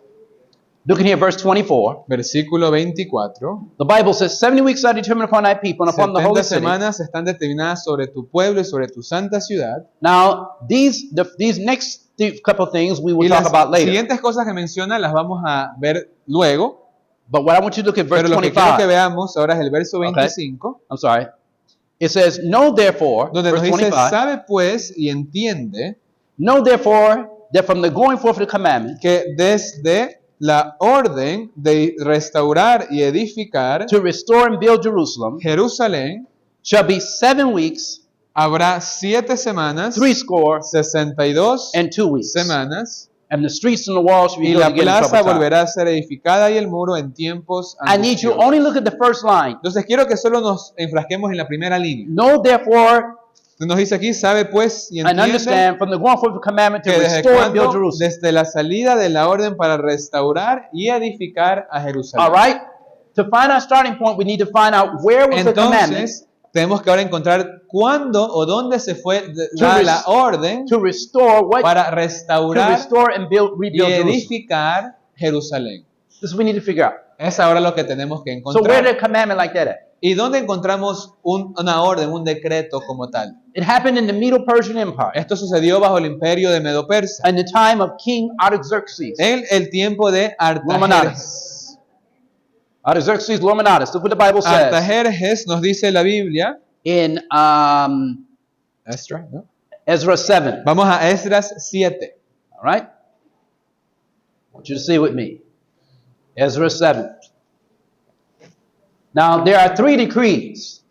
looking here, verse 24, Versículo 24. the Bible says, 70 weeks are determined upon thy people and upon the 70 holy city. semanas están determinadas sobre tu pueblo y sobre tu santa ciudad. Now, these next couple things we will Y talk las about later. siguientes cosas que menciona las vamos a ver luego. But what I want you to look at verse Pero lo que quiero que 25. veamos ahora es el verso 25, I'm sorry. It says, know therefore, donde nos verse dice, 25, sabe pues y entiende know therefore that from the going forth of the commandment que desde la orden de restaurar y edificar to restore and build Jerusalem Jerusalén, shall be 7 weeks, habrá 7 semanas, 62 62 and 2 weeks. semanas, And the streets and the walls shall be y built la again in plaza troubled times. volverá a ser edificada y el muro en tiempos I need you angustiosos. only look at the first line. Entonces quiero que solo nos enfrasquemos en la primera línea. Know therefore Nos dice aquí, sabe pues y and entiende understand from the going forth of the commandment to que desde restore and build cuando, Jerusalem. desde la salida de la orden para restaurar y edificar a Jerusalén. All right? To find our starting point, we need to find out where was the commandment Entonces, tenemos que ahora encontrar cuándo o dónde se fue dada la orden to restore what para to restaurar restore and y rebuild Jerusalem. edificar Jerusalén. This is what we need to figure out. Es ahora lo que tenemos que So where did encontrar. a commandment like that at? ¿Y dónde encontramos una orden, un decreto como tal? It happened in the Medo-Persian Empire Esto sucedió bajo el imperio de Medo-Persa, in the time of King Artaxerxes. en el tiempo de Artajerjes. Romanatus. Artaxerxes Romanatus. Look what the Bible says Artajerjes nos dice la Biblia, in Esdras, ¿no? Ezra 7. Vamos a Esdras 7. All right? I want you to see with me. Ezra 7. Now, there are 3 decrees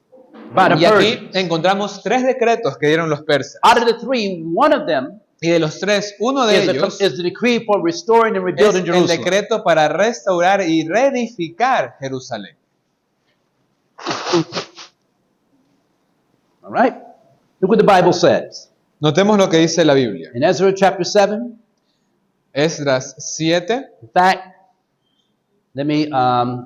by the Y aquí Persians. encontramos 3 decretos que dieron los persas. Out of the 3, one of them Y de los 3, uno de ellos is the decree for restoring and es rebuilding el Jerusalem. decreto para restaurar y reedificar Jerusalén. All right? Look what the Bible says. Notemos lo que dice la Biblia. In Ezra chapter 7, Esdras 7. in fact, let me, I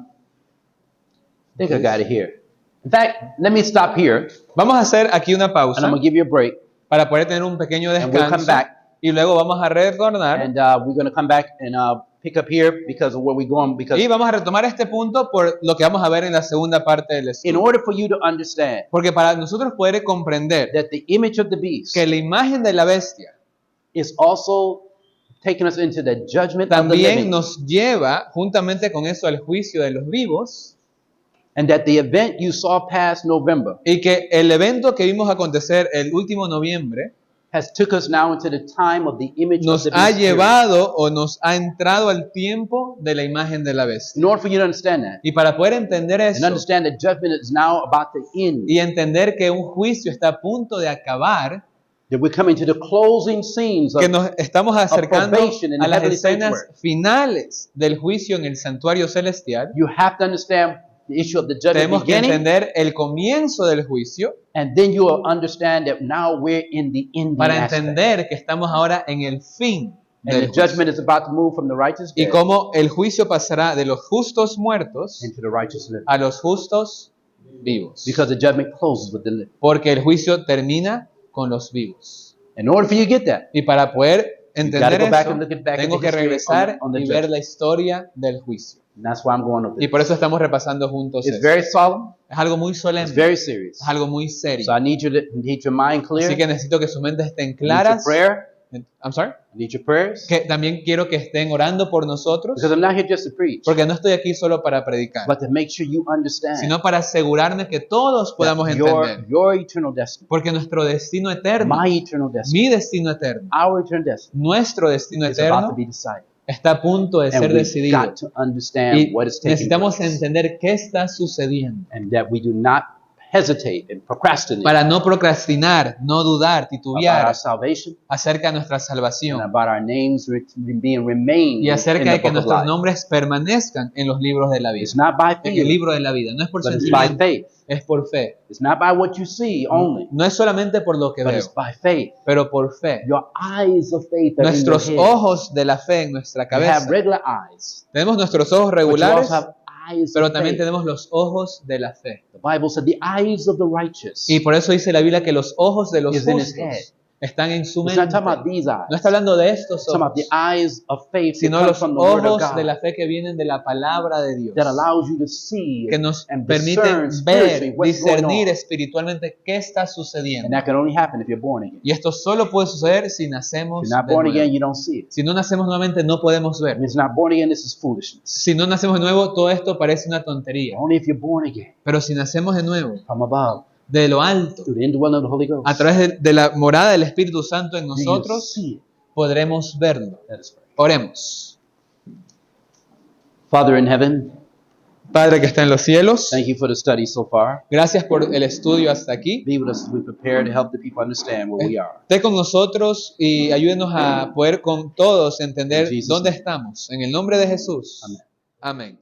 think I got it here. In fact, let me stop here, Vamos a hacer aquí una and pausa I'm going to give you a break, para poder tener un pequeño and we'll come descanso. back, Y luego vamos a retornar and we're going to come back and pick up here because of where we're going, because y vamos a retomar este punto por lo que vamos a ver en la segunda parte del in estudio. order for you to understand Porque para nosotros poder comprender that the image of the beast que la imagen de la bestia is also taking us into the judgment of the también living, nos lleva juntamente con eso al juicio de los vivos, and that the event you saw past November y que el evento que vimos acontecer el último noviembre has took us now into the time of the image of nos the ha beast. period. llevado o nos ha entrado al tiempo de la imagen de la bestia. In order for you to understand that, Y para poder entender and eso understand that judgment is now about to end, y entender que un juicio está a punto de acabar, that we're coming to the closing scenes of que nos estamos acercando probation in a the las heavenly escenas sanctuary. finales del juicio en el santuario celestial, you have to understand the issue of the judgment tenemos que beginning, entender el comienzo del juicio and then you will understand that now we're in the ending para aspect. entender que estamos ahora en el fin And del the juicio. judgment is about to move from the righteous Y dead cómo el juicio pasará de los justos muertos into the righteous living. a los justos vivos. Because the judgment closes with the living. Porque el juicio termina con los vivos. In order for you to get that, Y para poder entender go back eso, and look at back tengo at the que history regresar on the y ver judgment. la historia del juicio. and that's why I'm going with Y it. por eso estamos repasando juntos It's esto. very solemn. Es algo muy It's solemne, very serious. es algo muy serio. So I need you to need your mind clear. Así que necesito que sus mentes estén Need your claras, prayer. I'm sorry. I need your prayers. Que también quiero que estén orando por nosotros, Because I'm not here just to preach, porque no estoy aquí solo para predicar, but to make sure you understand sino para asegurarme que todos podamos that entender. your eternal destiny, Porque nuestro destino eterno, my eternal destiny, mi destino eterno, our eternal destiny nuestro destino is about to eterno be decided. está a punto de ser And we've decidido. got to understand Y what is taking necesitamos place. entender qué está sucediendo And that we do not hesitate and procrastinate para no procrastinar, no dudar, about titubear our salvation acerca de nuestra and salvación about our names being remained y in acerca the de que book of nuestros life. nombres permanezcan en los libros de la vida. It's not by En el feeling, libro de la vida. No es por but it's by sentimiento, faith. es por fe. It's not by what you see only, No es solamente por lo que but veo, it's by faith. pero por fe. Your eyes of faith are in your Nuestros head. ojos de la fe en nuestra You have cabeza. regular eyes, Tenemos nuestros ojos but you regulares, also have eyes pero of también faith. tenemos los ojos de la fe. The Bible said the eyes of the righteous Y por eso dice la Biblia que los ojos de los is in his head. justos están en su It's mente. not talking about these eyes. No está hablando de estos It's talking about ojos, the eyes of faith that sino come los from the Word of ojos de God la fe que vienen de la palabra de Dios, that allows you to see que nos and permiten discern spiritually ver, what's going discernir on. espiritualmente qué está And sucediendo. that can only happen if you're born again. Y esto solo puede suceder si If nacemos you're not de born again, nuevo. you don't see it. Si no nacemos nuevamente no podemos If ver. it's not born again, this is foolishness. Si no nacemos de nuevo, todo esto parece una tontería. Only if you're born again Pero si nacemos de nuevo, from above de lo alto, through the indwelling of the Holy Ghost, a través de la morada del Espíritu Santo en do you nosotros, see it? podremos verlo. Let us pray. Oremos. Father in heaven, Padre que está en los cielos, thank you for the study so far. gracias por el estudio hasta aquí. Be with us as we prepare to help the people understand where we are. Esté con nosotros y ayúdenos a poder con todos entender In Jesus' dónde name. estamos. En el nombre de Jesús. Amén. Amén.